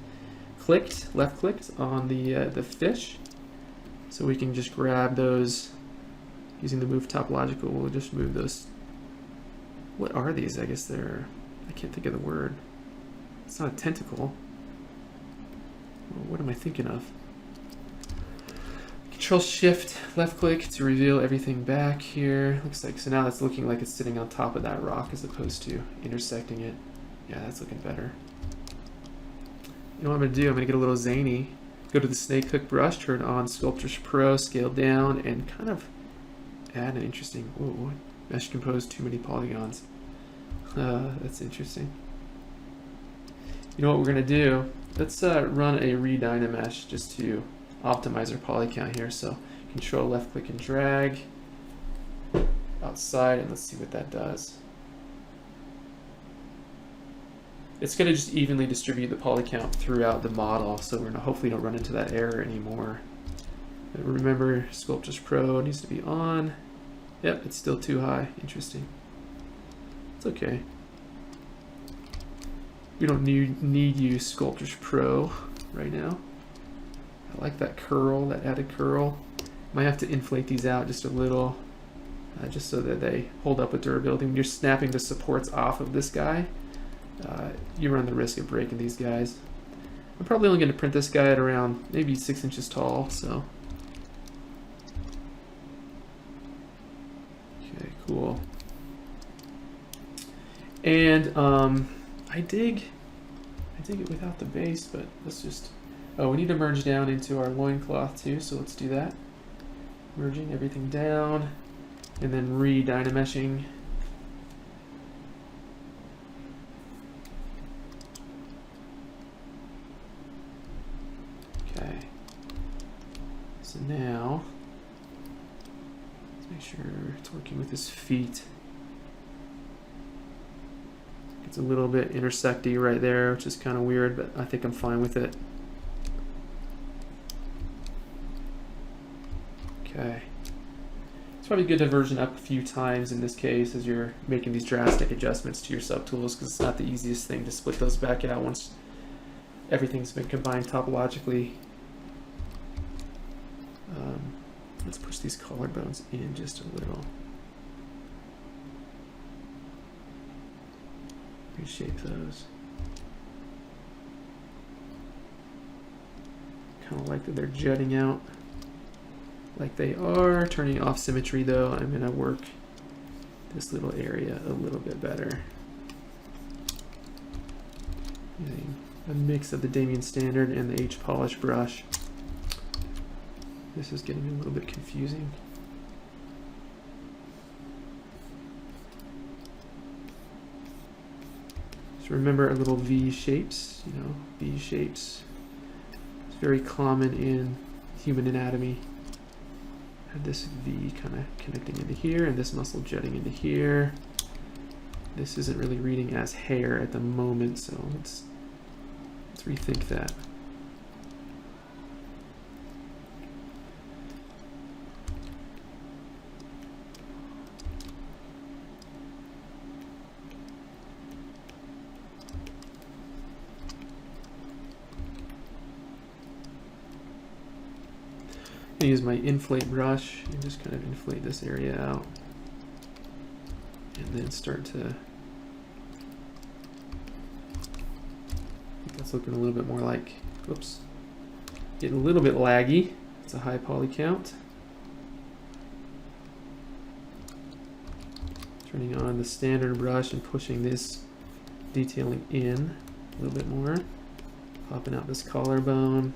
left-clicked on the fish. So we can just grab those using the move topological. We'll just move those. What are these? I guess they're, I can't think of the word. It's not a tentacle. Well, what am I thinking of? Control-Shift left-click to reveal everything back here. Looks like, so now that's looking like it's sitting on top of that rock as opposed to intersecting it. Yeah, that's looking better. You know what I'm going to do? I'm going to get a little zany. Go to the snake hook brush, turn on Sculptures Pro, scale down, and kind of add an interesting, whoa, mesh compose too many polygons. That's interesting. You know what we're going to do? Let's run a re-dynamesh just to optimize our poly count here. So Control left click and drag outside, and let's see what that does. It's going to just evenly distribute the poly count throughout the model, so we're going to hopefully don't run into that error anymore. But remember, Sculptures Pro needs to be on. Yep, it's still too high. Interesting. It's okay. We don't need use Sculptures Pro right now. I like that curl, that added curl. Might have to inflate these out just a little, just so that they hold up with durability. When you're snapping the supports off of this guy, you run the risk of breaking these guys. I'm probably only going to print this guy at around maybe 6 inches tall, so. Okay, cool. And I dig it without the base, but let's just, oh, we need to merge down into our loincloth too, so let's do that. Merging everything down, and then re-dynameshing. Okay. So now, let's make sure it's working with his feet. It's a little bit intersecty right there, which is kind of weird, but I think I'm fine with it. Okay. It's probably good to version up a few times in this case as you're making these drastic adjustments to your subtools, because it's not the easiest thing to split those back out once everything's been combined topologically. Let's push these collarbones in just a little. Reshape those. Kind of like that they're jutting out like they are. Turning off symmetry though, I'm going to work this little area a little bit better. Using a mix of the Damien Standard and the H Polish brush. This is getting a little bit confusing. So remember our little V shapes, you know, V shapes. It's very common in human anatomy. Have this V kind of connecting into here and this muscle jutting into here. This isn't really reading as hair at the moment, so let's rethink that. I'm gonna use my inflate brush and just kind of inflate this area out. And then start to, I think that's looking a little bit more like, whoops, getting a little bit laggy. It's a high poly count. Turning on the standard brush and pushing this detailing in a little bit more. Popping out this collarbone.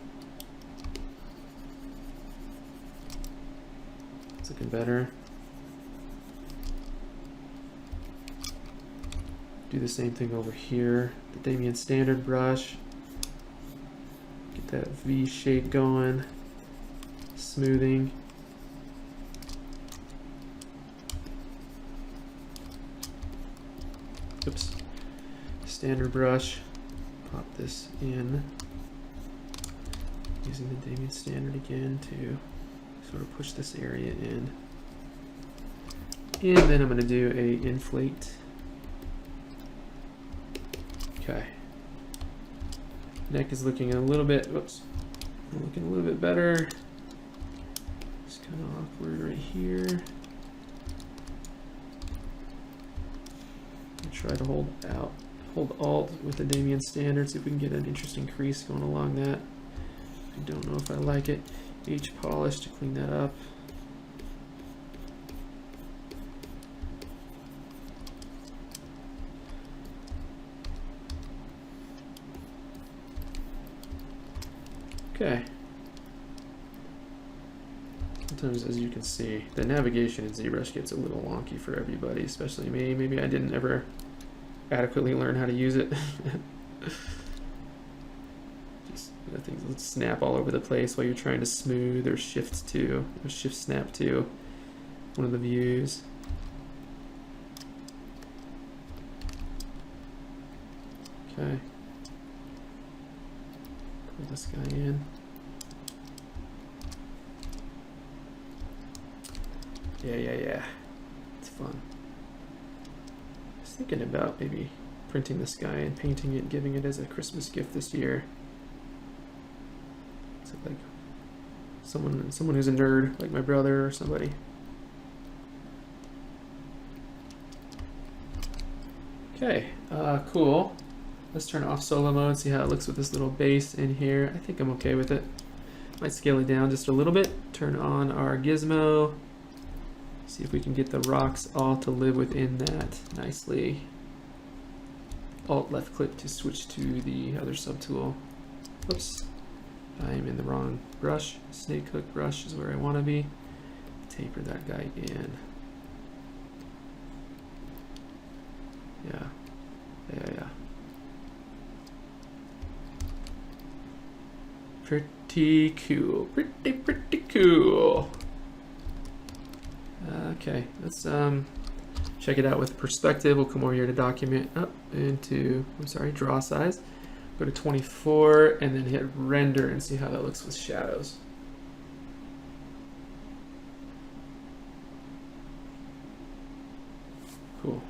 It's looking better. Do the same thing over here. The Damien standard brush. Get that V shape going. Smoothing. Oops. Standard brush. Pop this in. Using the Damien standard again to sort of push this area in. And then I'm going to do a inflate. Okay. Neck is looking a little bit, whoops, looking a little bit better. It's kind of awkward right here. I'll try to hold Alt with the Damien standard, see if we can get an interesting crease going along that. I don't know if I like it. H polish to clean that up. Okay. Sometimes, as you can see, the navigation in Zbrush gets a little wonky for everybody, especially me. Maybe I didn't ever adequately learn how to use it. Just things will snap all over the place while you're trying to smooth or shift to, or shift snap to one of the views. Okay. Pull this guy in. Yeah. It's fun. I was thinking about maybe printing this guy and painting it and giving it as a Christmas gift this year. It's like someone who's a nerd, like my brother or somebody. Okay, cool. Let's turn off solo mode, see how it looks with this little base in here. I think I'm okay with it. Might scale it down just a little bit. Turn on our gizmo. See if we can get the rocks all to live within that nicely. Alt left click to switch to the other subtool. Oops, I'm in the wrong brush. Snake hook brush is where I want to be. Taper that guy in. Yeah. Pretty cool. Pretty cool. Okay, let's check it out with perspective. We'll come over here to document, up into, draw size. Go to 24 and then hit render and see how that looks with shadows. Cool.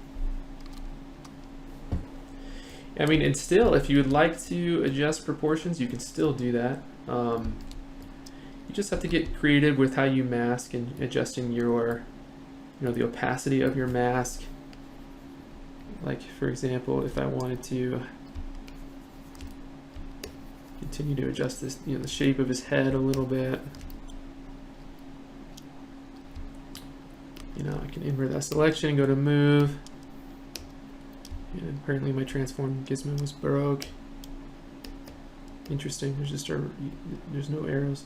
I mean, and still, if you would like to adjust proportions, you can still do that. You just have to get creative with how you mask and adjusting your, the opacity of your mask. Like, for example, if I wanted to continue to adjust this, the shape of his head a little bit. I can invert that selection, go to move. And apparently my transform gizmo was broke. Interesting, there's no arrows.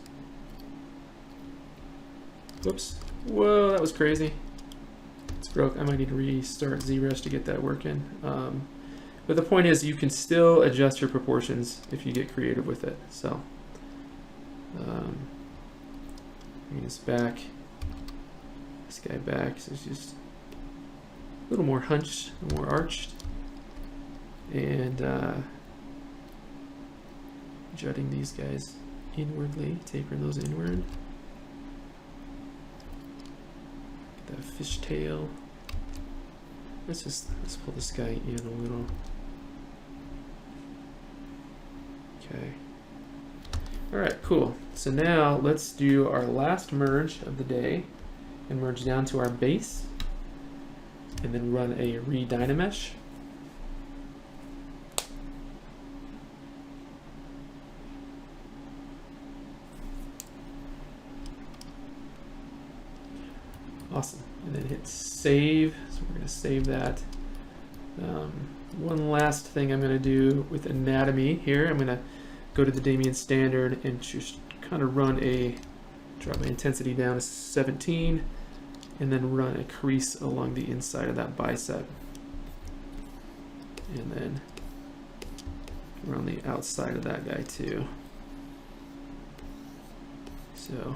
Whoops, whoa, that was crazy. It's broke, I might need to restart Zbrush to get that working. But the point is, you can still adjust your proportions if you get creative with it. So, bring this back, this guy back, so it's just a little more hunched, a little more arched, and jutting these guys inwardly, tapering those inward. Get that fish tail. Let's pull this guy in a little. Okay. All right, cool. So now let's do our last merge of the day and merge down to our base and then run a re-dynamesh. Awesome. And then hit save. So we're going to save that. One last thing I'm going to do with anatomy here. I'm going to go to the Damien standard and just kind of run drop my intensity down to 17 and then run a crease along the inside of that bicep. And then around the outside of that guy too. So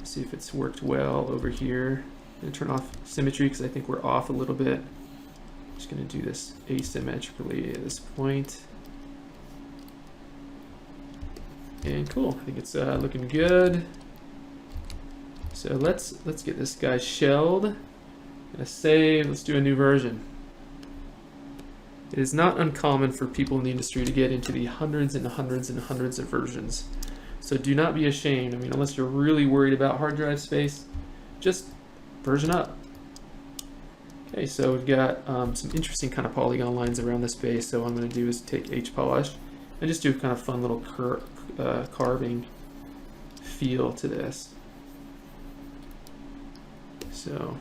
see if it's worked well over here. I'm going to turn off symmetry because I think we're off a little bit. I'm just going to do this asymmetrically at this point. And cool, I think it's looking good. So let's get this guy shelled. Gonna save, let's do a new version. It is not uncommon for people in the industry to get into the hundreds and hundreds and hundreds of versions. So do not be ashamed. I mean, unless you're really worried about hard drive space, just version up. Okay, so we've got some interesting kind of polygon lines around this base. So what I'm going to do is take H-polish and just do a kind of fun little carving feel to this. So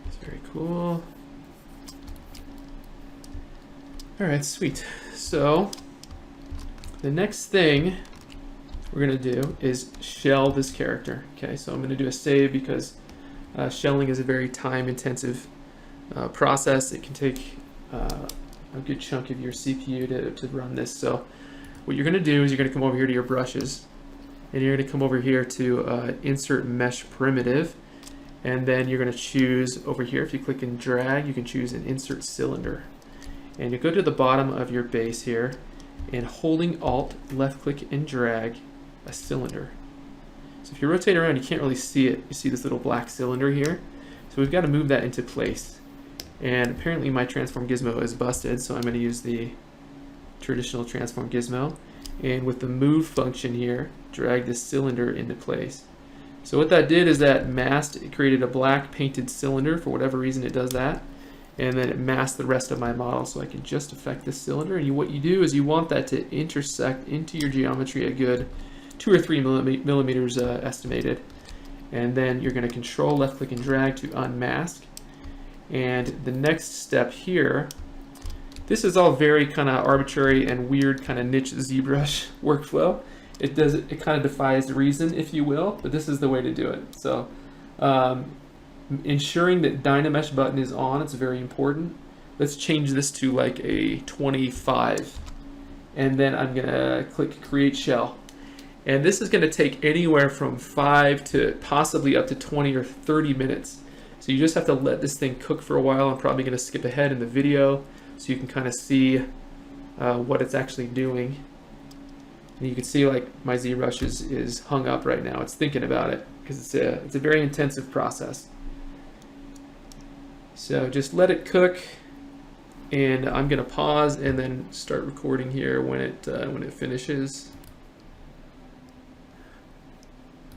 it's very cool. All right, sweet. So the next thing we're going to do is shell this character. Okay, so I'm going to do a save because shelling is a very time-intensive process. It can take a good chunk of your CPU to run this. So what you're going to do is you're going to come over here to your brushes, and you're going to come over here to insert mesh primitive, and then you're going to choose over here, if you click and drag, you can choose an insert cylinder. And you go to the bottom of your base here, and holding Alt, left click and drag a cylinder. So if you rotate around, you can't really see it. You see this little black cylinder here. So we've got to move that into place. And apparently my transform gizmo is busted, so I'm going to use the traditional transform gizmo. And with the move function here, drag this cylinder into place. So what that did is that masked, it created a black painted cylinder. For whatever reason it does that. And then it masked the rest of my model, so I can just affect this cylinder. And what you do is you want that to intersect into your geometry a good 2 or 3 millimeters estimated. And then you're going to control left click and drag to unmask. And the next step here, this is all very kind of arbitrary and weird kind of niche ZBrush workflow. It kind of defies reason, if you will, but this is the way to do it. So ensuring that Dynamesh button is on, it's very important. Let's change this to like a 25. And then I'm gonna click create shell. And this is gonna take anywhere from 5 to possibly up to 20 or 30 minutes. So you just have to let this thing cook for a while. I'm probably going to skip ahead in the video so you can kind of see what it's actually doing. And you can see like my ZBrush is hung up right now. It's thinking about it because it's a very intensive process. So just let it cook, and I'm going to pause and then start recording here when it finishes.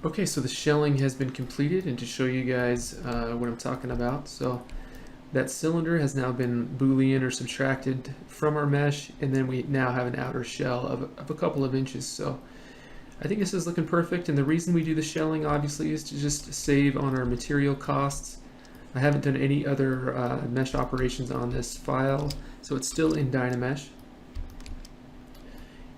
Okay, so the shelling has been completed, and to show you guys what I'm talking about, so that cylinder has now been Boolean or subtracted from our mesh, and then we now have an outer shell of a couple of inches. So I think this is looking perfect, and the reason we do the shelling obviously is to just save on our material costs. I haven't done any other mesh operations on this file, so it's still in Dynamesh.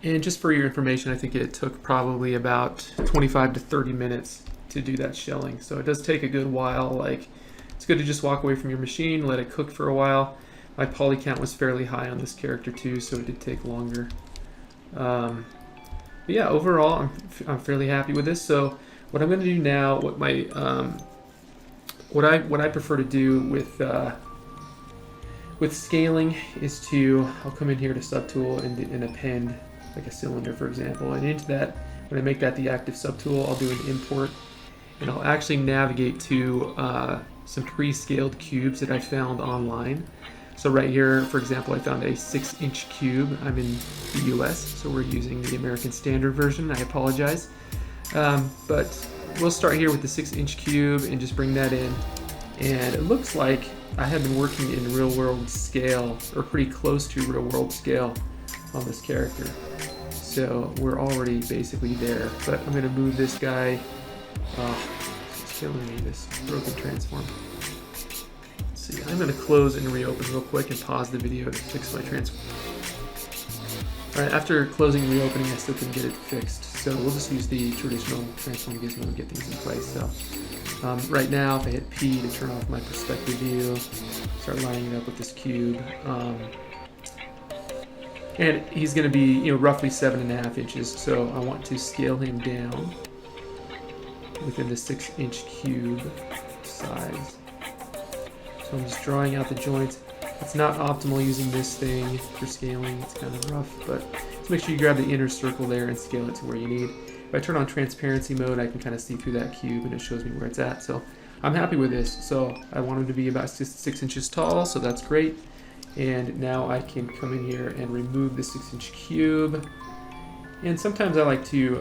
And just for your information, I think it took probably about 25 to 30 minutes to do that shelling. So it does take a good while. Like, it's good to just walk away from your machine, let it cook for a while. My poly count was fairly high on this character too, so it did take longer. But yeah, overall, I'm fairly happy with this. So what I'm going to do now, what I prefer to do with scaling is I'll come in here to subtool and append like a cylinder, for example, and into that, when I make that the active subtool, I'll do an import, and I'll actually navigate to some pre-scaled cubes that I found online. So right here, for example, I found a 6-inch cube. I'm in the US, so we're using the American Standard version. I apologize. But we'll start here with the 6-inch cube and just bring that in. And it looks like I have been working in real-world scale, or pretty close to real-world scale on this character. So we're already basically there. But I'm going to move this guy. It's killing me, this broken transform. See, I'm going to close and reopen real quick and pause the video to fix my transform. Alright, after closing and reopening, I still couldn't get it fixed, so we'll just use the traditional transform gizmo to get things in place. So right now, if I hit P to turn off my perspective view, start lining it up with this cube, and he's going to be, roughly 7.5 inches, so I want to scale him down within the 6-inch cube size. So I'm just drawing out the joints. It's not optimal using this thing for scaling. It's kind of rough, but just make sure you grab the inner circle there and scale it to where you need. If I turn on transparency mode, I can kind of see through that cube and it shows me where it's at. So I'm happy with this. So I want him to be about 6 inches tall, so that's great. And now I can come in here and remove the 6-inch cube. And sometimes I like to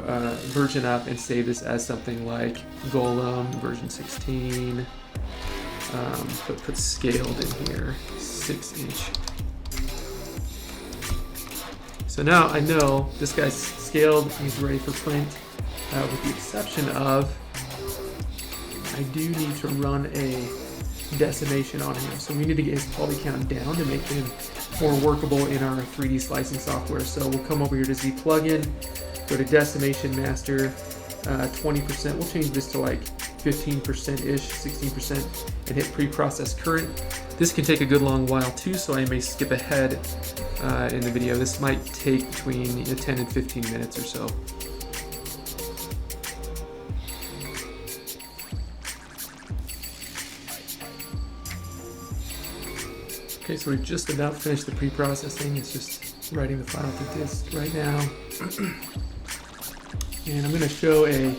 version up and save this as something like Gollum version 16. But put scaled in here, 6-inch. So now I know this guy's scaled, he's ready for print, with the exception of I do need to run a decimation on him. So we need to get his poly count down to make him more workable in our 3D slicing software. So we'll come over here to Z plugin, go to decimation master, 20%. We'll change this to like 15%-ish, 16%, and hit pre-process current. This can take a good long while too, so I may skip ahead in the video. This might take between 10 and 15 minutes or so. Okay, so we've just about finished the pre-processing. It's just writing the file to disk right now. And I'm going to show a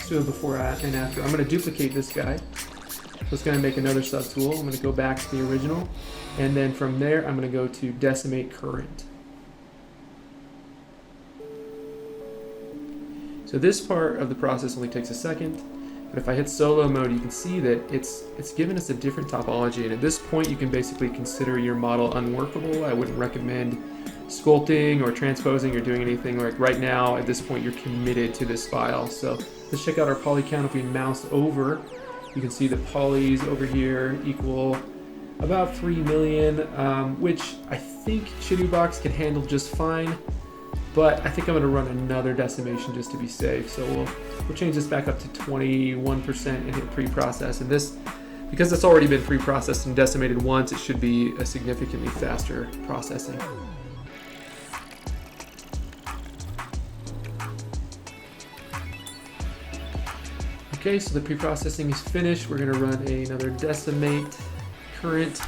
before and after. I'm going to duplicate this guy. So it's going to make another subtool. I'm going to go back to the original, and then from there I'm going to go to decimate current. So this part of the process only takes a second, but if I hit solo mode, you can see that it's given us a different topology, and at this point you can basically consider your model unworkable. I wouldn't recommend sculpting or transposing or doing anything. Like right now, at this point, you're committed to this file. So let's check out our poly count. If we mouse over, you can see the polys over here equal about 3 million, which I think Shadowbox can handle just fine, but I think I'm going to run another decimation just to be safe. So we'll change this back up to 21% and hit pre-process. And this, because it's already been pre-processed and decimated once, it should be a significantly faster processing. Okay, so the pre-processing is finished. We're going to run another decimate current,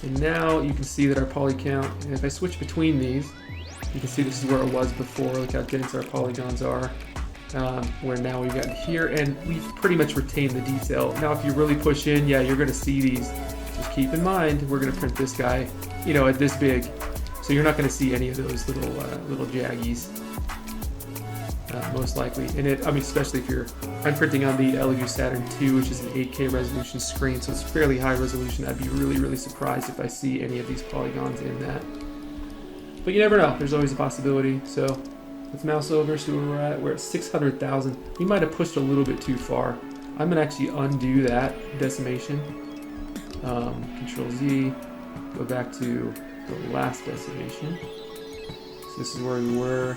and now you can see that our poly count, and if I switch between these, you can see this is where it was before. Look how dense our polygons are, where now we've got here, and we've pretty much retained the detail. Now if you really push in, yeah, you're going to see these. Just keep in mind, we're going to print this guy, at this big, so you're not going to see any of those little jaggies. Most likely, and especially if I'm printing on the LU Saturn II, which is an 8K resolution screen, so it's fairly high resolution. I'd be really, really surprised if I see any of these polygons in that. But you never know. There's always a possibility. So let's mouse over. So we're at 600,000. We might have pushed a little bit too far. I'm gonna actually undo that decimation. Control Z. Go back to the last decimation. This is where we were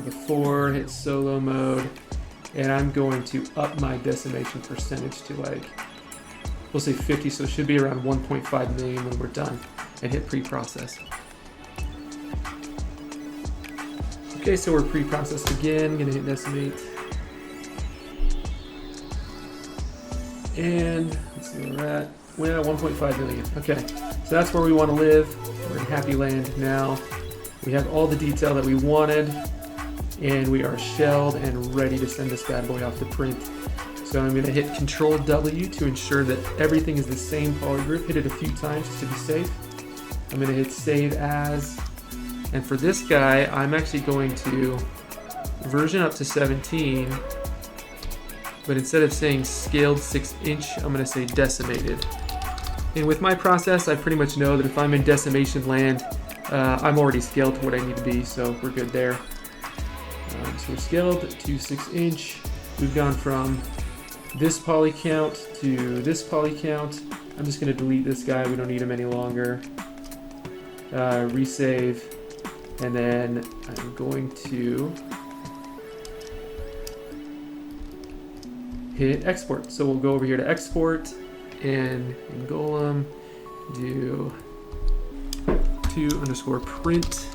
before. Hit solo mode, and I'm going to up my decimation percentage to like, we'll say 50, so it should be around 1.5 million when we're done, and hit pre-process. Okay, so we're pre-processed again. Gonna hit decimate. And let's see where we're at. We're at 1.5 million. Okay, so that's where we want to live. We're in Happy Land now. We have all the detail that we wanted, and we are shelled and ready to send this bad boy off to print. So I'm gonna hit Control W to ensure that everything is the same poly group. Hit it a few times just to be safe. I'm gonna hit Save As. And for this guy, I'm actually going to version up to 17, but instead of saying scaled 6-inch, I'm gonna say decimated. And with my process, I pretty much know that if I'm in decimation land, I'm already scaled to what I need to be, so we're good there. So we're scaled to 6-inch. We've gone from this poly count to this poly count. I'm just gonna delete this guy, we don't need him any longer. Resave. And then I'm going to hit export. So we'll go over here to export, and in Gollum do to_print.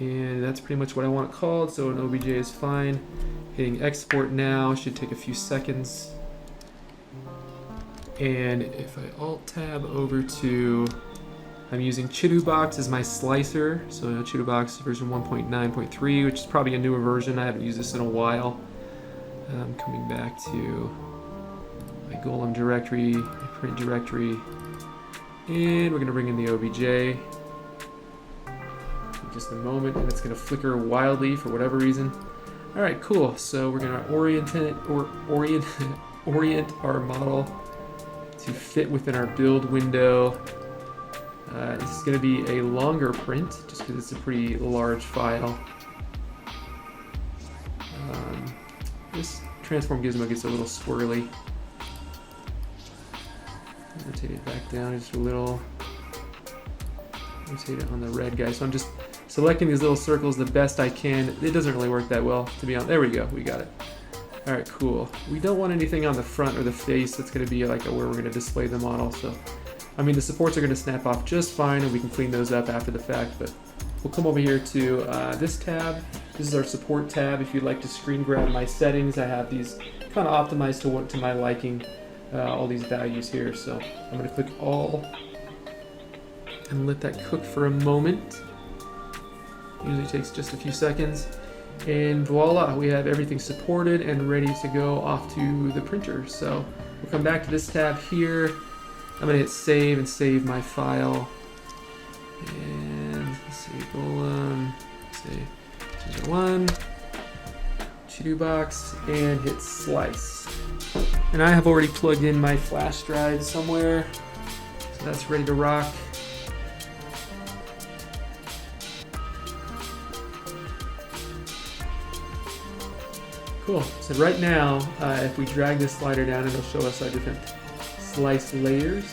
And that's pretty much what I want it called, so an OBJ is fine. Hitting export now, should take a few seconds. And if I alt tab over to, I'm using Chitubox as my slicer, so Chitubox version 1.9.3, which is probably a newer version. I haven't used this in a while. I'm coming back to my Gollum directory, my print directory, and we're gonna bring in the OBJ. In just a moment, and it's gonna flicker wildly for whatever reason. All right, cool. So we're gonna orient our model to fit within our build window. This is going to be a longer print, just because it's a pretty large file. This transform gizmo gets a little swirly. Rotate it back down just a little. Rotate it on the red guy. So I'm just selecting these little circles the best I can. It doesn't really work that well, to be honest. There we go, we got it. All right, cool. We don't want anything on the front or the face. That's going to be like where we're going to display the model. So, I mean, the supports are going to snap off just fine, and we can clean those up after the fact. But we'll come over here to this tab. This is our support tab. If you'd like to screen grab my settings, I have these kind of optimized to my liking. All these values here. So I'm going to click all and let that cook for a moment. Usually takes just a few seconds. And voila, we have everything supported and ready to go off to the printer. So we'll come back to this tab here. I'm gonna hit save and save my file. And let's see, Gollum, say 1, Chitubox, and hit slice. And I have already plugged in my flash drive somewhere, so that's ready to rock. Cool. So right now, if we drag this slider down, it'll show us our different slice layers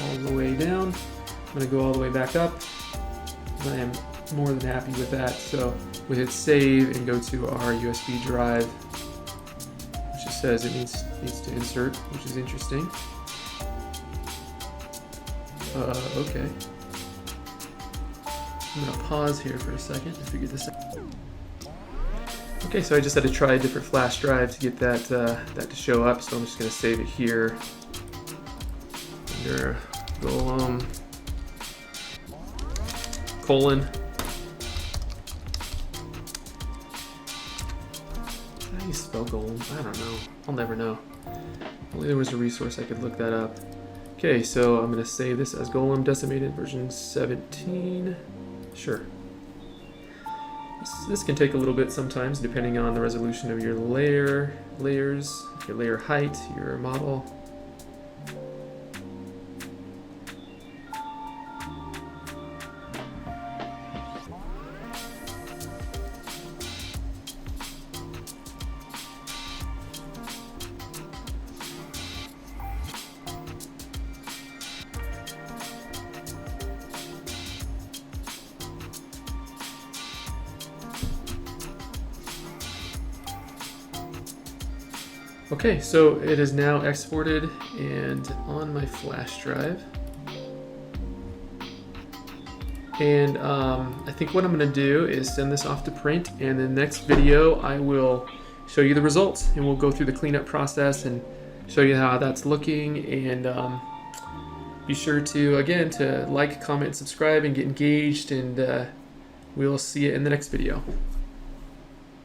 all the way down. I'm going to go all the way back up. I am more than happy with that. So we hit save and go to our USB drive, which just says it needs to insert, which is interesting. Okay. I'm going to pause here for a second to figure this out. Okay, so I just had to try a different flash drive to get that to show up, so I'm just going to save it here under Gollum : How do you spell Gollum? I don't know. I'll never know. Only there was a resource I could look that up. Okay, so I'm going to save this as Gollum Decimated version 17. Sure. This can take a little bit sometimes, depending on the resolution of your layers, your layer height, your model. Okay, so it is now exported and on my flash drive. And I think what I'm going to do is send this off to print, and in the next video I will show you the results, and we'll go through the cleanup process and show you how that's looking. And be sure to, again, to like, comment, subscribe, and get engaged, and we'll see you in the next video.